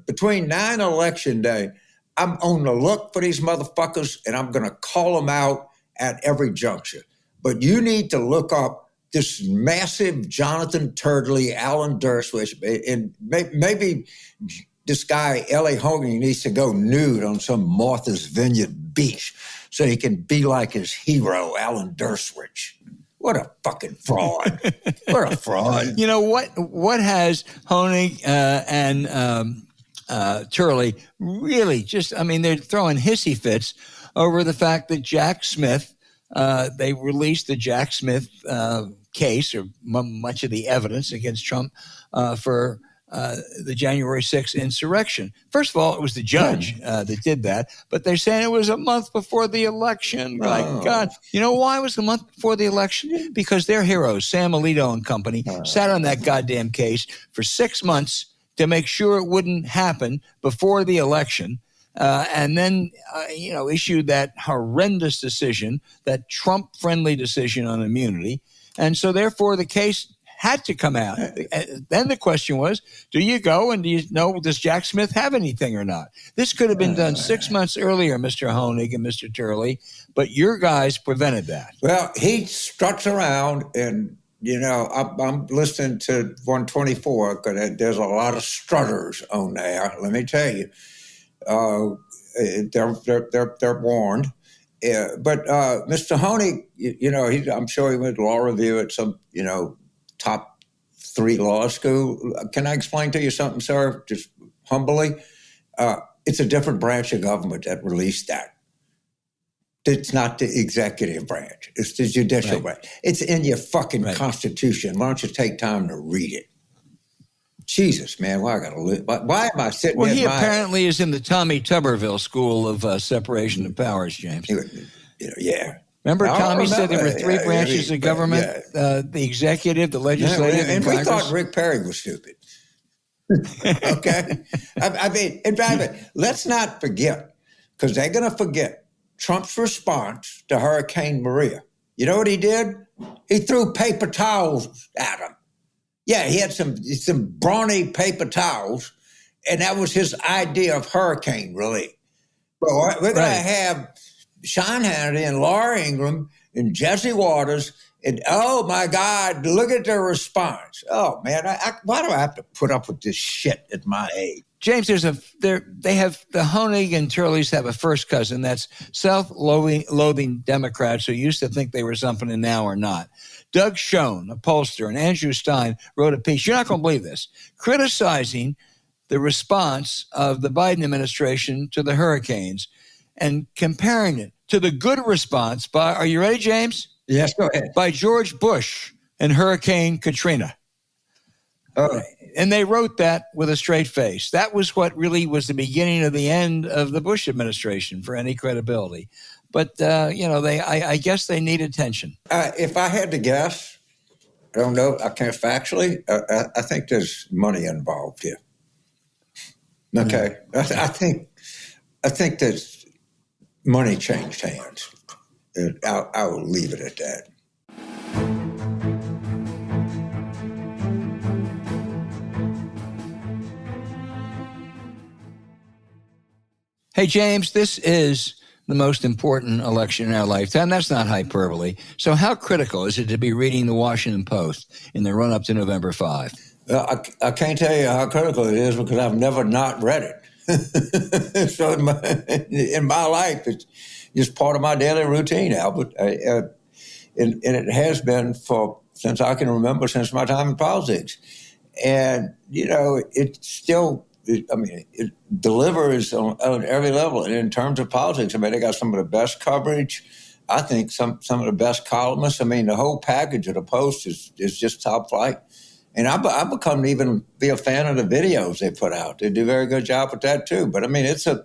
between now and election day, I'm on the look for these motherfuckers, and I'm going to call them out at every juncture. But you need to look up this massive Jonathan Turdley, Alan Dershowitz, and maybe this guy, L.A. Hogan, needs to go nude on some Martha's Vineyard beach so he can be like his hero, Alan Dershowitz. What a fucking fraud. What a fraud. You know, what has Honig and Turley really just, I mean, they're throwing hissy fits over the fact that Jack Smith, they released the Jack Smith case, or much of the evidence against Trump for the January 6th insurrection. First of all, it was the judge that did that, but they're saying it was a month before the election. My God. You know why it was a month before the election? Because their heroes, Sam Alito and company, sat on that goddamn case for 6 months to make sure it wouldn't happen before the election. And then, issued that horrendous decision, that Trump-friendly decision on immunity. And so, therefore, the case had to come out. Then the question was, do you go and do you know, does Jack Smith have anything or not? This could have been done 6 months earlier, Mr. Honig and Mr. Turley, but your guys prevented that. Well, he struts around and, I'm listening to 124 because there's a lot of strutters on there. Let me tell you, they're warned. But Mr. Honig, I'm sure he went to law review at some, top 3 law school. Can I explain to you something, sir? Just humbly, it's a different branch of government that released that. It's not the executive branch. It's the judicial branch. It's in your fucking Constitution. Why don't you take time to read it? Jesus, man, why I gotta live? Why am I sitting? Well, he apparently is in the Tommy Tuberville school of separation of powers, James. Yeah. Remember, Tommy said there were 3 branches of government: the executive, the legislative, and we Congress. thought Rick Perry was stupid. Okay, I mean, in fact, let's not forget, because they're going to forget Trump's response to Hurricane Maria. You know what he did? He threw paper towels at him. Yeah, he had some brawny paper towels, and that was his idea of hurricane relief. But we're going to have Sean Hannity and Laura Ingraham and Jesse Waters, and oh my God, look at their response. Oh man, why do I have to put up with this shit at my age? James, they have the Honig and Turleys have a first cousin that's self-loathing Democrats who used to think they were something and now are not. Doug Schoen, a pollster, and Andrew Stein wrote a piece, you're not going to believe this, criticizing the response of the Biden administration to the hurricanes and comparing it to the good response by, are you ready, James? Yes, go ahead. By George Bush and Hurricane Katrina. And they wrote that with a straight face. That was what really was the beginning of the end of the Bush administration for any credibility. But, I guess they need attention. If I had to guess, I don't know, I can't factually, I think there's money involved here. Okay. Mm. I think there's money changed hands. I will leave it at that. Hey, James, this is the most important election in our lifetime. That's not hyperbole. So how critical is it to be reading the Washington Post in the run-up to November 5? I can't tell you how critical it is because I've never not read it. So in my life, it's just part of my daily routine, Albert. And it has been since I can remember, since my time in politics. And, it's still... it delivers on every level. And in terms of politics, they got some of the best coverage. I think some of the best columnists. The whole package of the Post is just top flight. And I've become even be a fan of the videos they put out. They do a very good job with that too. But it's a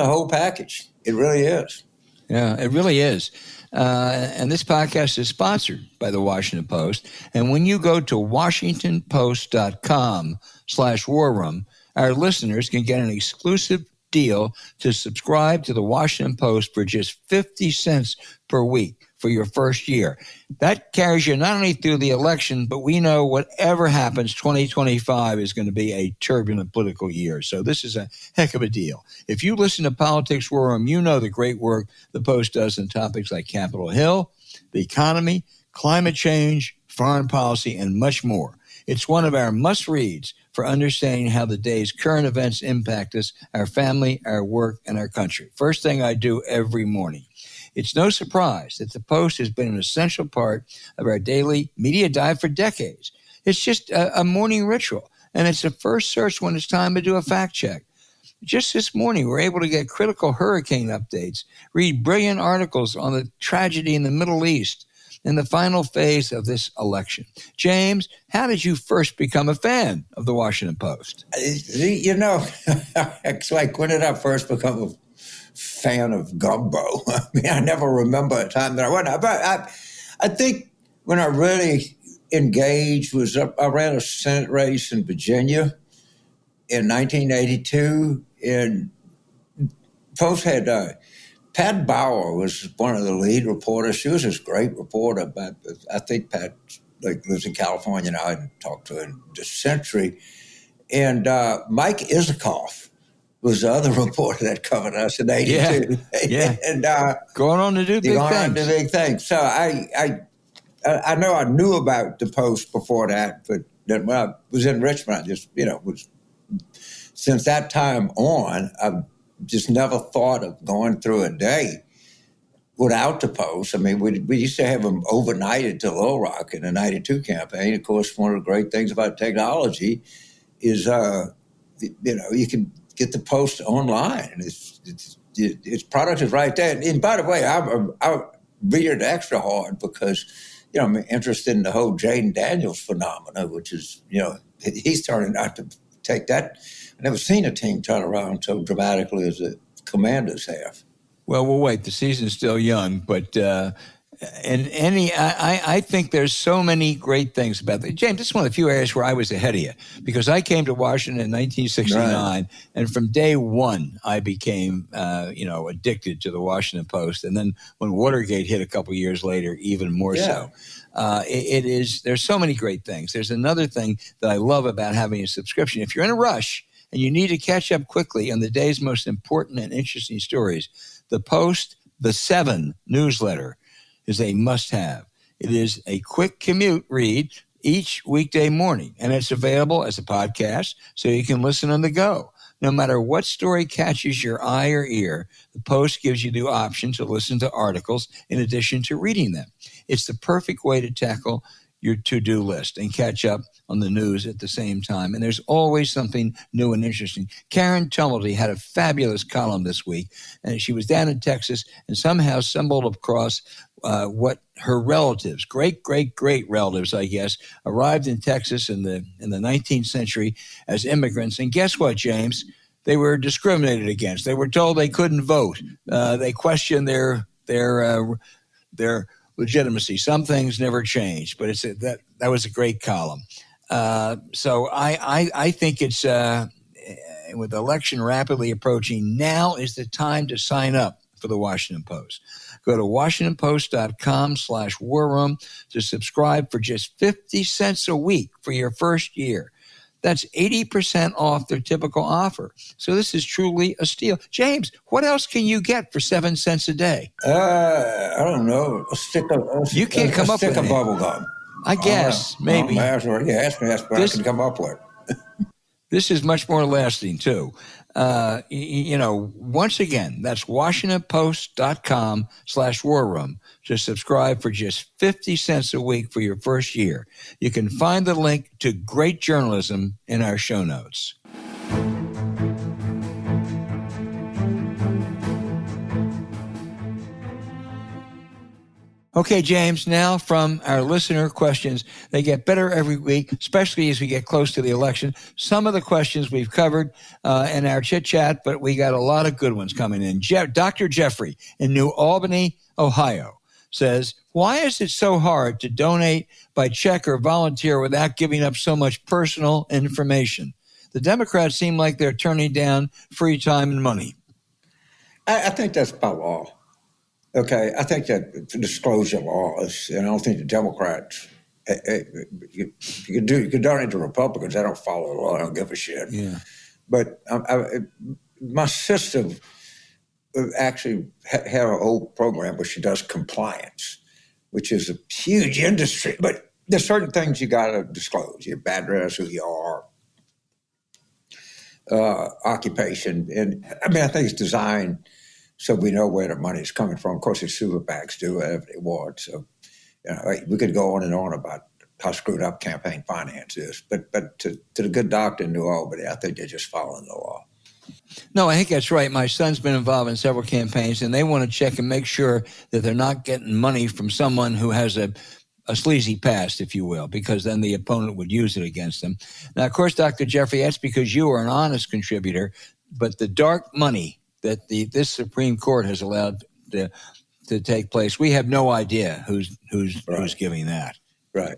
whole package. It really is. Yeah, it really is. And this podcast is sponsored by the Washington Post. And when you go to WashingtonPost.com/War Room, our listeners can get an exclusive deal to subscribe to the Washington Post for just 50 cents per week. for your first year. That carries you not only through the election, but we know whatever happens, 2025 is going to be a turbulent political year. So this is a heck of a deal. If you listen to Politics War Room, you know the great work the Post does on topics like Capitol Hill, the economy, climate change, foreign policy, and much more. It's one of our must-reads for understanding how the day's current events impact us, our family, our work, and our country. First thing I do every morning. It's no surprise that the Post has been an essential part of our daily media diet for decades. It's just a morning ritual, and it's the first search when it's time to do a fact check. Just this morning, we're able to get critical hurricane updates, read brilliant articles on the tragedy in the Middle East, in the final phase of this election. James, how did you first become a fan of the Washington Post? You know, it's like, when did I first become a fan of gumbo? I mean, I never remember a time that I wasn't. But I think when I really engaged was I ran a Senate race in Virginia in 1982, and Post had Pat Bauer was one of the lead reporters. She was this great reporter, but I think Pat lives in California now. I hadn't talked to her in this century. And Mike Isikoff was the other reporter that covered us in 82. Yeah. And going on to do big things. So I know I knew about the Post before that, but when I was in Richmond, I just, since that time on, I've just never thought of going through a day without the Post. I mean, we used to have them overnighted to Little Rock in the 92 campaign. Of course, one of the great things about technology is, you can get the Post online. And its product is right there. And by the way, I read it extra hard because, I'm interested in the whole Jaden Daniels phenomena, which is, he's turning out to take that. I've never seen a team turn around so dramatically as the Commanders have. Well, we'll wait. The season's still young, but I think there's so many great things about that. James, this is one of the few areas where I was ahead of you because I came to Washington in 1969, right. And from day one, I became, addicted to the Washington Post. And then when Watergate hit a couple years later, even more so. There's so many great things. There's another thing that I love about having a subscription. If you're in a rush and you need to catch up quickly on the day's most important and interesting stories, the Post, the 7 newsletter is a must-have. It is a quick commute read each weekday morning, and it's available as a podcast so you can listen on the go. No matter what story catches your eye or ear, the Post gives you the option to listen to articles in addition to reading them. It's the perfect way to tackle your to-do list and catch up on the news at the same time. And there's always something new and interesting. Karen Tumulty had a fabulous column this week, and she was down in Texas and somehow stumbled across what her relatives, great relatives, I guess, arrived in Texas in the 19th century as immigrants. And guess what, James? They were discriminated against. They were told they couldn't vote. They questioned their legitimacy. Some things never changed, but that was a great column. So I think it's with the election rapidly approaching, now is the time to sign up for the Washington Post. Go to WashingtonPost.com/War Room to subscribe for just 50 cents a week for your first year. That's 80% off their typical offer. So this is truly a steal. James, what else can you get for 7 cents a day? I don't know. You can't come up with a stick of bubble gum. I guess, maybe. Ask me, that's what I can come up with. This is much more lasting, too. Once again, that's WashingtonPost.com/War Room to subscribe for just 50 cents a week for your first year. You can find the link to great journalism in our show notes. Okay, James, now from our listener questions. They get better every week, especially as we get close to the election. Some of the questions we've covered in our chit-chat, but we got a lot of good ones coming in. Dr. Jeffrey in New Albany, Ohio, says, why is it so hard to donate by check or volunteer without giving up so much personal information? The Democrats seem like they're turning down free time and money. I think that's by law. Okay, I think that disclosure laws, and I don't think the Democrats, you can donate to Republicans. I don't follow the law. I don't give a shit. Yeah. But my sister actually had an old program where she does compliance, which is a huge industry. But there's certain things you got to disclose: your address, who you are, occupation, and I mean, I think it's designed so we know where the money is coming from. Of course, the super PACs do whatever they want. So, we could go on and on about how screwed up campaign finance is. But to the good doctor in New Albany, I think they're just following the law. No, I think that's right. My son's been involved in several campaigns, and they want to check and make sure that they're not getting money from someone who has a sleazy past, if you will, because then the opponent would use it against them. Now, of course, Dr. Jeffrey, that's because you are an honest contributor, but the dark money that this Supreme Court has allowed to take place, we have no idea who's giving that. Right.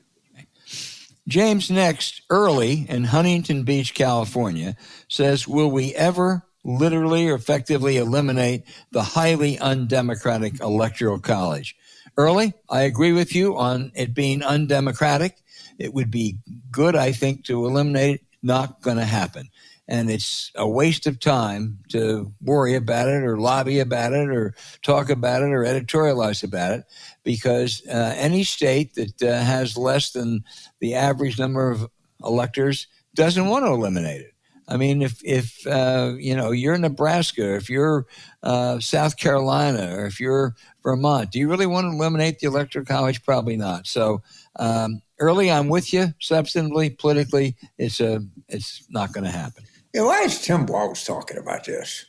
James next, early in Huntington Beach, California, says, will we ever literally or effectively eliminate the highly undemocratic Electoral College? Early, I agree with you on it being undemocratic. It would be good, I think, to eliminate it. Not going to happen. And it's a waste of time to worry about it or lobby about it or talk about it or editorialize about it, because any state that has less than the average number of electors doesn't want to eliminate it. I mean, if you're Nebraska, if you're South Carolina, or if you're Vermont, do you really want to eliminate the Electoral College? Probably not. So early, I'm with you. Substantively, politically, it's not going to happen. Yeah, why is Tim Walz talking about this?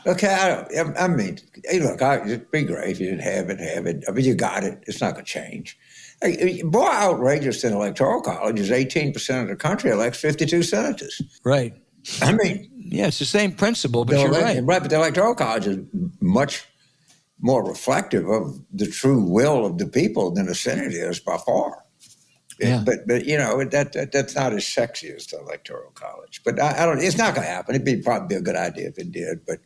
Okay, I mean, hey, look, it'd be great if you didn't have it. I mean, you got it. It's not going to change. Hey, more outrageous than Electoral College is 18% of the country elects 52 senators. Right. I mean, yeah, it's the same principle, but you're right. Right, but the Electoral College is much more reflective of the true will of the people than the Senate is by far. Yeah. But that's not as sexy as the Electoral College. But I don't. It's not going to happen. It'd probably be a good idea if it did, but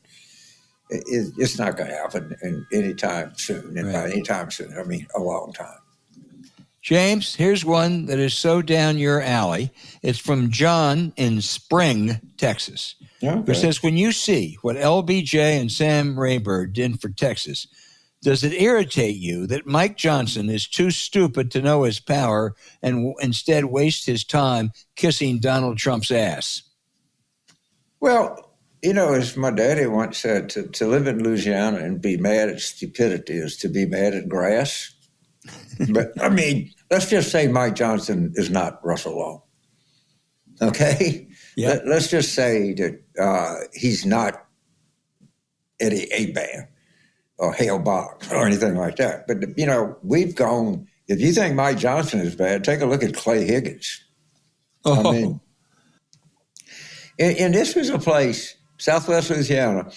it's not going to happen anytime soon. And by anytime soon, I mean a long time. James, here's one that is so down your alley. It's from John in Spring, Texas, who says, when you see what LBJ and Sam Rayburn did for Texas, does it irritate you that Mike Johnson is too stupid to know his power and instead waste his time kissing Donald Trump's ass? Well, as my daddy once said, to live in Louisiana and be mad at stupidity is to be mad at grass. But, I mean, let's just say Mike Johnson is not Russell Long. Okay? Yeah. Let's just say that he's not Eddie Aban or Hale Boggs or anything like that. But, we've gone, if you think Mike Johnson is bad, take a look at Clay Higgins. I mean, and this was a place, Southwest Louisiana,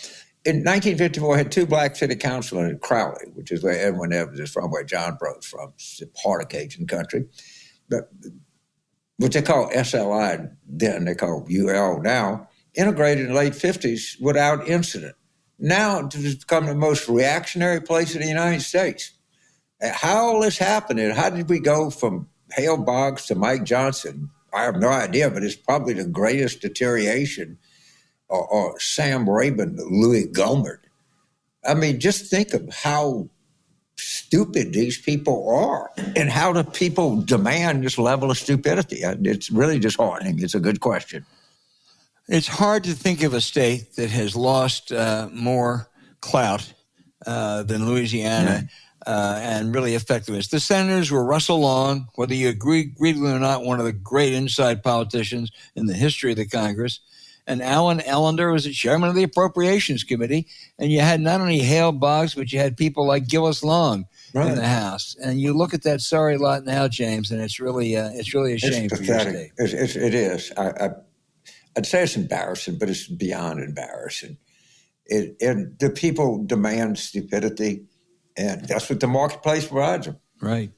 in 1954, had two black city councilmen in Crowley, which is where Edwin Evans is from, where John Bro's from. It's a part of Cajun country. But what they call SLI then, they call UL now, integrated in the late 50s without incident. Now it's become the most reactionary place in the United States. How all this happened, and how did we go from Hale Boggs to Mike Johnson? I have no idea, but it's probably the greatest deterioration. Or Sam Rayburn, Louis Gohmert. I mean, just think of how stupid these people are and how do people demand this level of stupidity. It's really disheartening. It's a good question. It's hard to think of a state that has lost more clout than Louisiana and really effectiveness. The senators were Russell Long, whether you agree with him or not, one of the great inside politicians in the history of the Congress. And Alan Ellender was the chairman of the Appropriations Committee. And you had not only Hale Boggs, but you had people like Gillis Long in the House. And you look at that sorry lot now, James, and it's really a shame for your state. It is. I'd say it's embarrassing, but it's beyond embarrassing. And the people demand stupidity, and that's what the marketplace provides them. Right.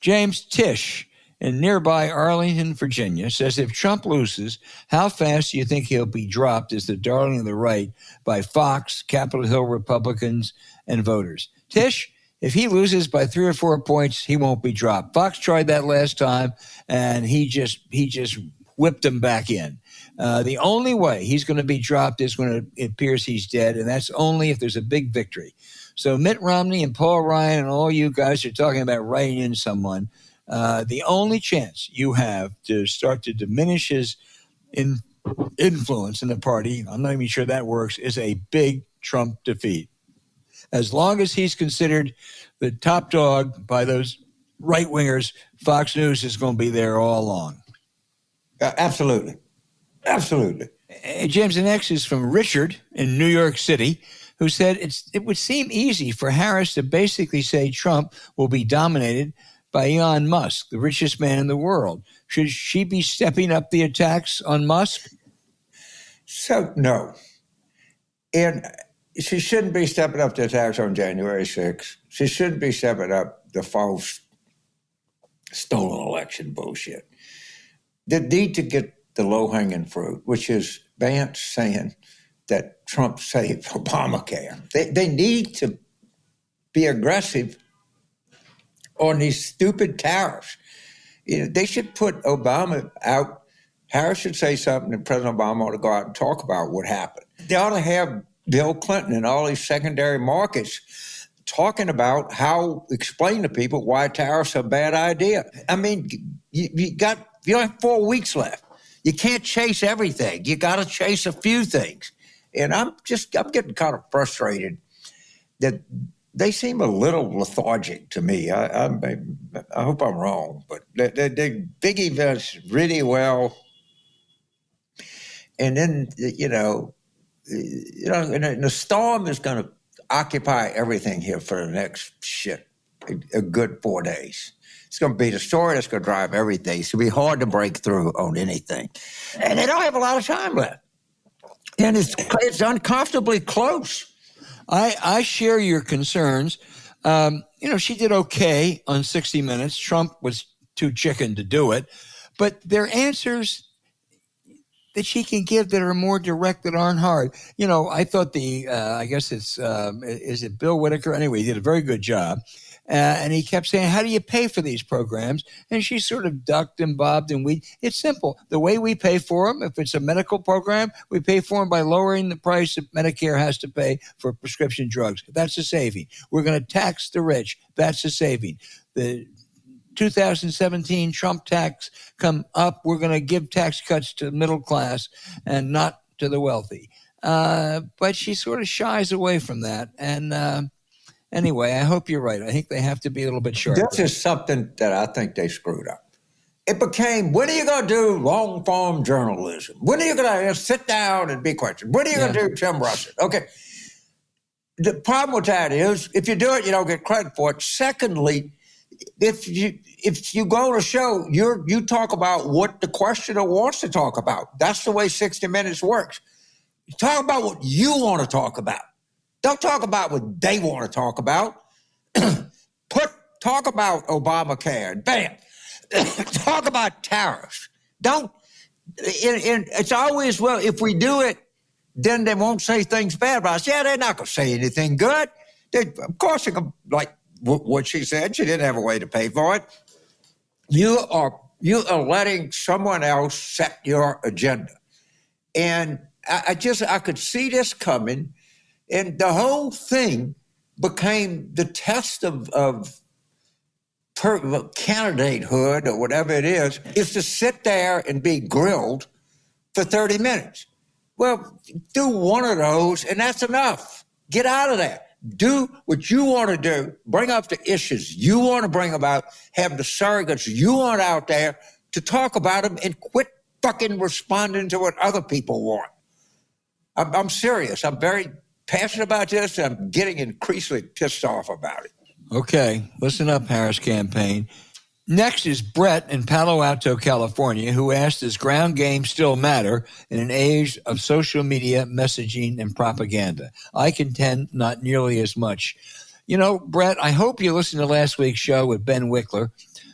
James, Tish in nearby Arlington, Virginia, says if Trump loses, how fast do you think he'll be dropped as the darling of the right by Fox, Capitol Hill Republicans, and voters? Tish, if he loses by 3 or 4 points, he won't be dropped. Fox tried that last time, and he just whipped him back in. The only way he's going to be dropped is when it appears he's dead, and that's only if there's a big victory. So Mitt Romney and Paul Ryan and all you guys are talking about writing in someone. The only chance you have to start to diminish his influence in the party, I'm not even sure that works, is a big Trump defeat. As long as he's considered the top dog by those right-wingers, Fox News is going to be there all along. Absolutely. Absolutely. James, the next is from Richard in New York City, who said it would seem easy for Harris to basically say Trump will be dominated by Elon Musk, the richest man in the world. Should she be stepping up the attacks on Musk? So, no. And she shouldn't be stepping up the attacks on January 6th. She shouldn't be stepping up the false stolen election bullshit. They need to get the low-hanging fruit, which is Vance saying that Trump saved Obamacare. They need to be aggressive on these stupid tariffs. They should put Obama out. Harris should say something, and President Obama ought to go out and talk about what happened. They ought to have Bill Clinton and all these secondary markets talking about explain to people why tariffs are a bad idea. I mean, you have 4 weeks left. You can't chase everything. You got to chase a few things. And I'm getting kind of frustrated that they seem a little lethargic to me. I hope I'm wrong, but they big events really well. And then, and the storm is going to occupy everything here for the next a good 4 days. It's going to be the story that's going to drive everything. It's going to be hard to break through on anything. And they don't have a lot of time left. And it's uncomfortably close. I share your concerns. She did okay on 60 Minutes. Trump was too chicken to do it. But there are answers that she can give that are more direct, that aren't hard. I thought I guess is it Bill Whitaker? Anyway, he did a very good job. And he kept saying, how do you pay for these programs? And she sort of ducked and bobbed and it's simple. The way we pay for them, if it's a medical program, we pay for them by lowering the price that Medicare has to pay for prescription drugs. That's a saving. We're going to tax the rich. That's a saving. The 2017 Trump tax come up. We're going to give tax cuts to the middle class and not to the wealthy. But she sort of shies away from that. And anyway, I hope you're right. I think they have to be a little bit sharper. This is something that I think they screwed up. It became, when are you going to do long-form journalism? When are you going to sit down and be questioned? When are you going to do Tim Russell? Okay. The problem with that is, if you do it, you don't get credit for it. Secondly, if you go on a show, you talk about what the questioner wants to talk about. That's the way 60 Minutes works. You talk about what you want to talk about. Don't talk about what they want to talk about. Talk about Obamacare and bam. Talk about tariffs. It's always, well, if we do it, then they won't say things bad about us. Yeah, they're not going to say anything good. Of course, they're going to, like what she said, she didn't have a way to pay for it. You are letting someone else set your agenda. And I could see this coming. And the whole thing became the test of candidatehood or whatever it is to sit there and be grilled for 30 minutes. Well, do one of those, and that's enough. Get out of there. Do what you want to do. Bring up the issues you want to bring about. Have the surrogates you want out there to talk about them, and quit fucking responding to what other people want. I'm serious. I'm very passionate about this. I'm getting increasingly pissed off about it. Okay, listen up, Harris campaign. Next is Brett in Palo Alto, California, who asked, does ground game still matter in an age of social media messaging and propaganda? I contend not nearly as much. You know, Brett, I hope you listened to last week's show with Ben Wickler,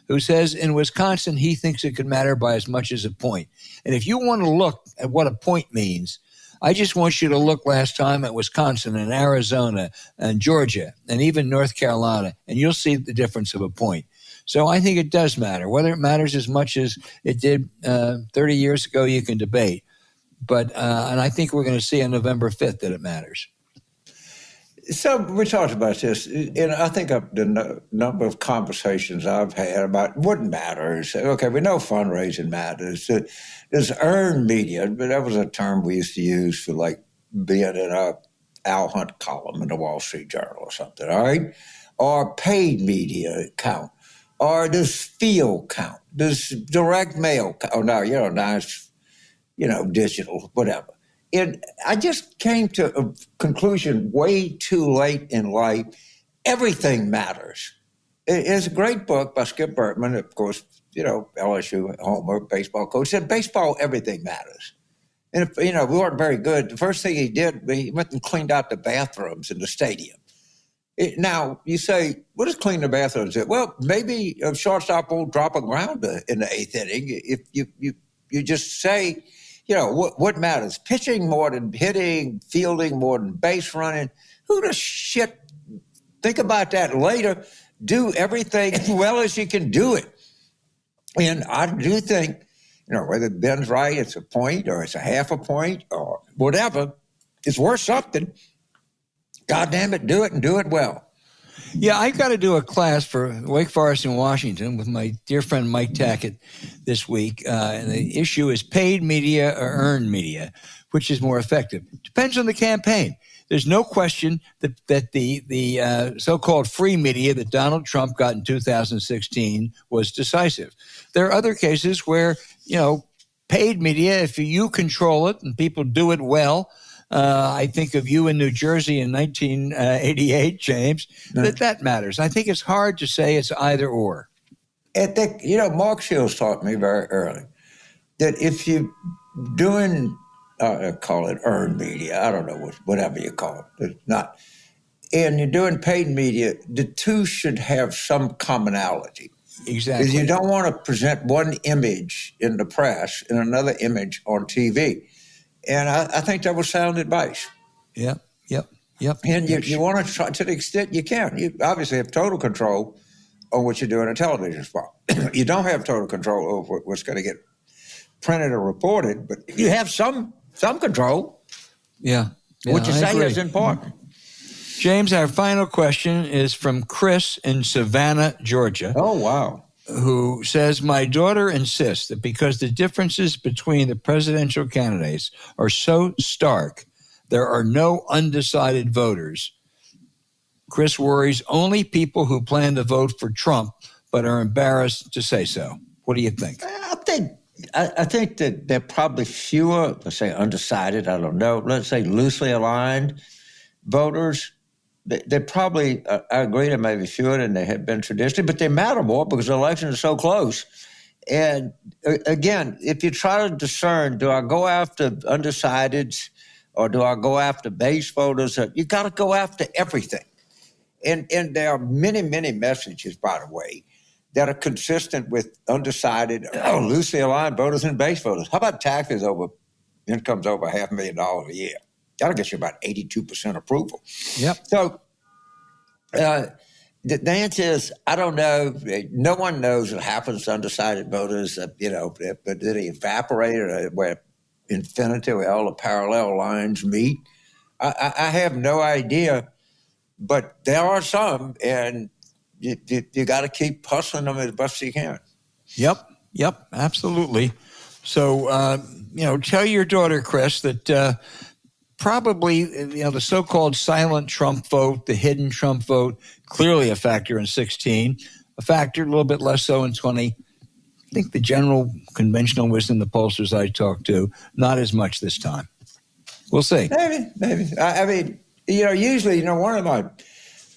who says in Wisconsin he thinks it could matter by as much as a point. And if you want to look at what a point means, I just want you to look last time at Wisconsin and Arizona and Georgia and even North Carolina, and you'll see the difference of a point. So I think it does matter. Whether it matters as much as it did 30 years ago, you can debate. But and I think we're going to see on November 5th that it matters. So we talked about this, and I think the number of conversations I've had about what matters. Okay, we know fundraising matters. There's earned media, but that was a term we used to use for like being in a Al Hunt column in the Wall Street Journal or something, all right? Or paid media count. Or does field count? Does direct mail count? Oh, no, now it's, digital, whatever. And I just came to a conclusion way too late in life. Everything matters. It's a great book by Skip Bertman, of course, LSU homer, baseball coach, said baseball, everything matters. And if, we weren't very good, the first thing he did, he went and cleaned out the bathrooms in the stadium. Now, you say, what does clean the bathrooms do? Well, maybe a shortstop won't drop a grounder in the eighth inning if you just say, what matters? Pitching more than hitting, fielding more than base running. Who the shit? Think about that later. Do everything as well as you can do it. And I do think, whether Ben's right, it's a point or it's a half a point or whatever, it's worth something. God damn it, do it and do it well. Yeah, I've got to do a class for Wake Forest in Washington with my dear friend Mike Tackett this week. And the issue is paid media or earned media, which is more effective. Depends on the campaign. There's no question that the so-called free media that Donald Trump got in 2016 was decisive. There are other cases where, paid media, if you control it and people do it well, I think of you in New Jersey in 1988, James, that matters. I think it's hard to say it's either or. I think, Mark Shields taught me very early that if you're doing, call it earned media, I don't know, whatever you call it, it's not, and you're doing paid media, the two should have some commonality. Exactly. Because you don't want to present one image in the press and another image on TV. And I think that was sound advice. Yep. And you want to try to the extent you can. You obviously have total control on what you do in a television spot. You don't have total control over what's going to get printed or reported, but you have some control. Yeah. What you say is important. James, our final question is from Chris in Savannah, Georgia. Oh, wow. Who says, my daughter insists that because the differences between the presidential candidates are so stark, there are no undecided voters. Chris worries only people who plan to vote for Trump but are embarrassed to say so. What do you think? I think that there are probably fewer, let's say undecided, I don't know, let's say loosely aligned voters. They probably, I agree, there may be fewer than they have been traditionally, but they matter more because the election is so close. And again, if you try to discern, do I go after undecideds or do I go after base voters? You got to go after everything. And there are many, many messages, by the way, that are consistent with undecided, loosely aligned voters and base voters. How about taxes over incomes over $500,000 a year? That'll get you about 82% approval. Yep. So the answer is, I don't know. No one knows what happens to undecided voters, but do they evaporate or where infinity, where all the parallel lines meet? I have no idea, but there are some, and you got to keep hustling them as best you can. Yep, absolutely. So, tell your daughter, Chris, that probably, the so-called silent Trump vote, the hidden Trump vote, clearly a factor in 16, a factor a little bit less so in 20. I think the general conventional wisdom, the pollsters I talked to, not as much this time. We'll see. Maybe. I mean, usually, one of my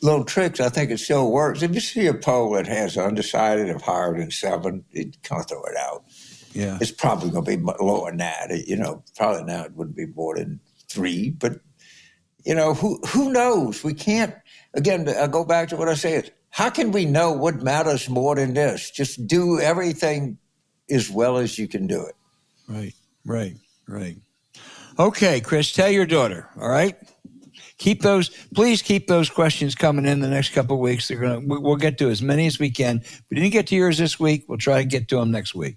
little tricks, I think it still works. If you see a poll that has undecided of higher than 7, you kind of throw it out. Yeah. It's probably going to be lower than that. Probably now it wouldn't be more than 3, but who knows? We can't. again, I go back to what I said. How can we know what matters more than this? Just do everything as well as you can do it. Right. Okay, Chris, tell your daughter, all right? Please keep those questions coming in the next couple of weeks. We'll get to as many as we can. If we didn't get to yours this week, we'll try to get to them next week.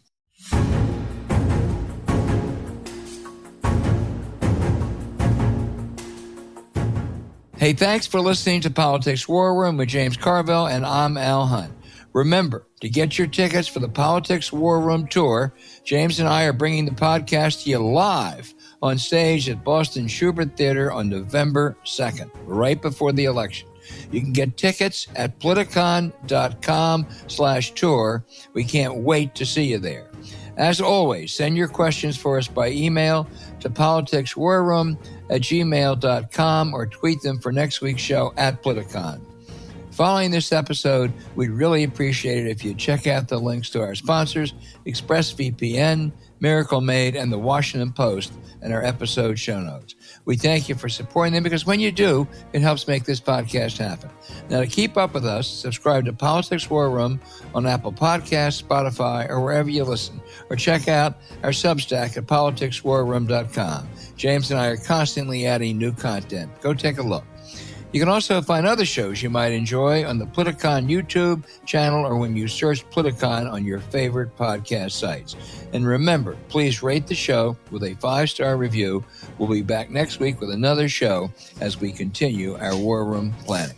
Hey, thanks for listening to Politics War Room with James Carville, and I'm Al Hunt. Remember, to get your tickets for the Politics War Room tour, James and I are bringing the podcast to you live on stage at Boston Schubert Theater on November 2nd, right before the election. You can get tickets at politicon.com/tour. We can't wait to see you there. As always, send your questions for us by email to politicswarroom@gmail.com or tweet them for next week's show at Politicon. Following this episode, we'd really appreciate it if you'd check out the links to our sponsors, ExpressVPN, Miracle Made, and the Washington Post, and our episode show notes. We thank you for supporting them because when you do, it helps make this podcast happen. Now, to keep up with us, subscribe to Politics War Room on Apple Podcasts, Spotify, or wherever you listen, or check out our Substack at politicswarroom.com. James and I are constantly adding new content. Go take a look. You can also find other shows you might enjoy on the Politicon YouTube channel or when you search Politicon on your favorite podcast sites. And remember, please rate the show with a 5-star review. We'll be back next week with another show as we continue our War Room planning.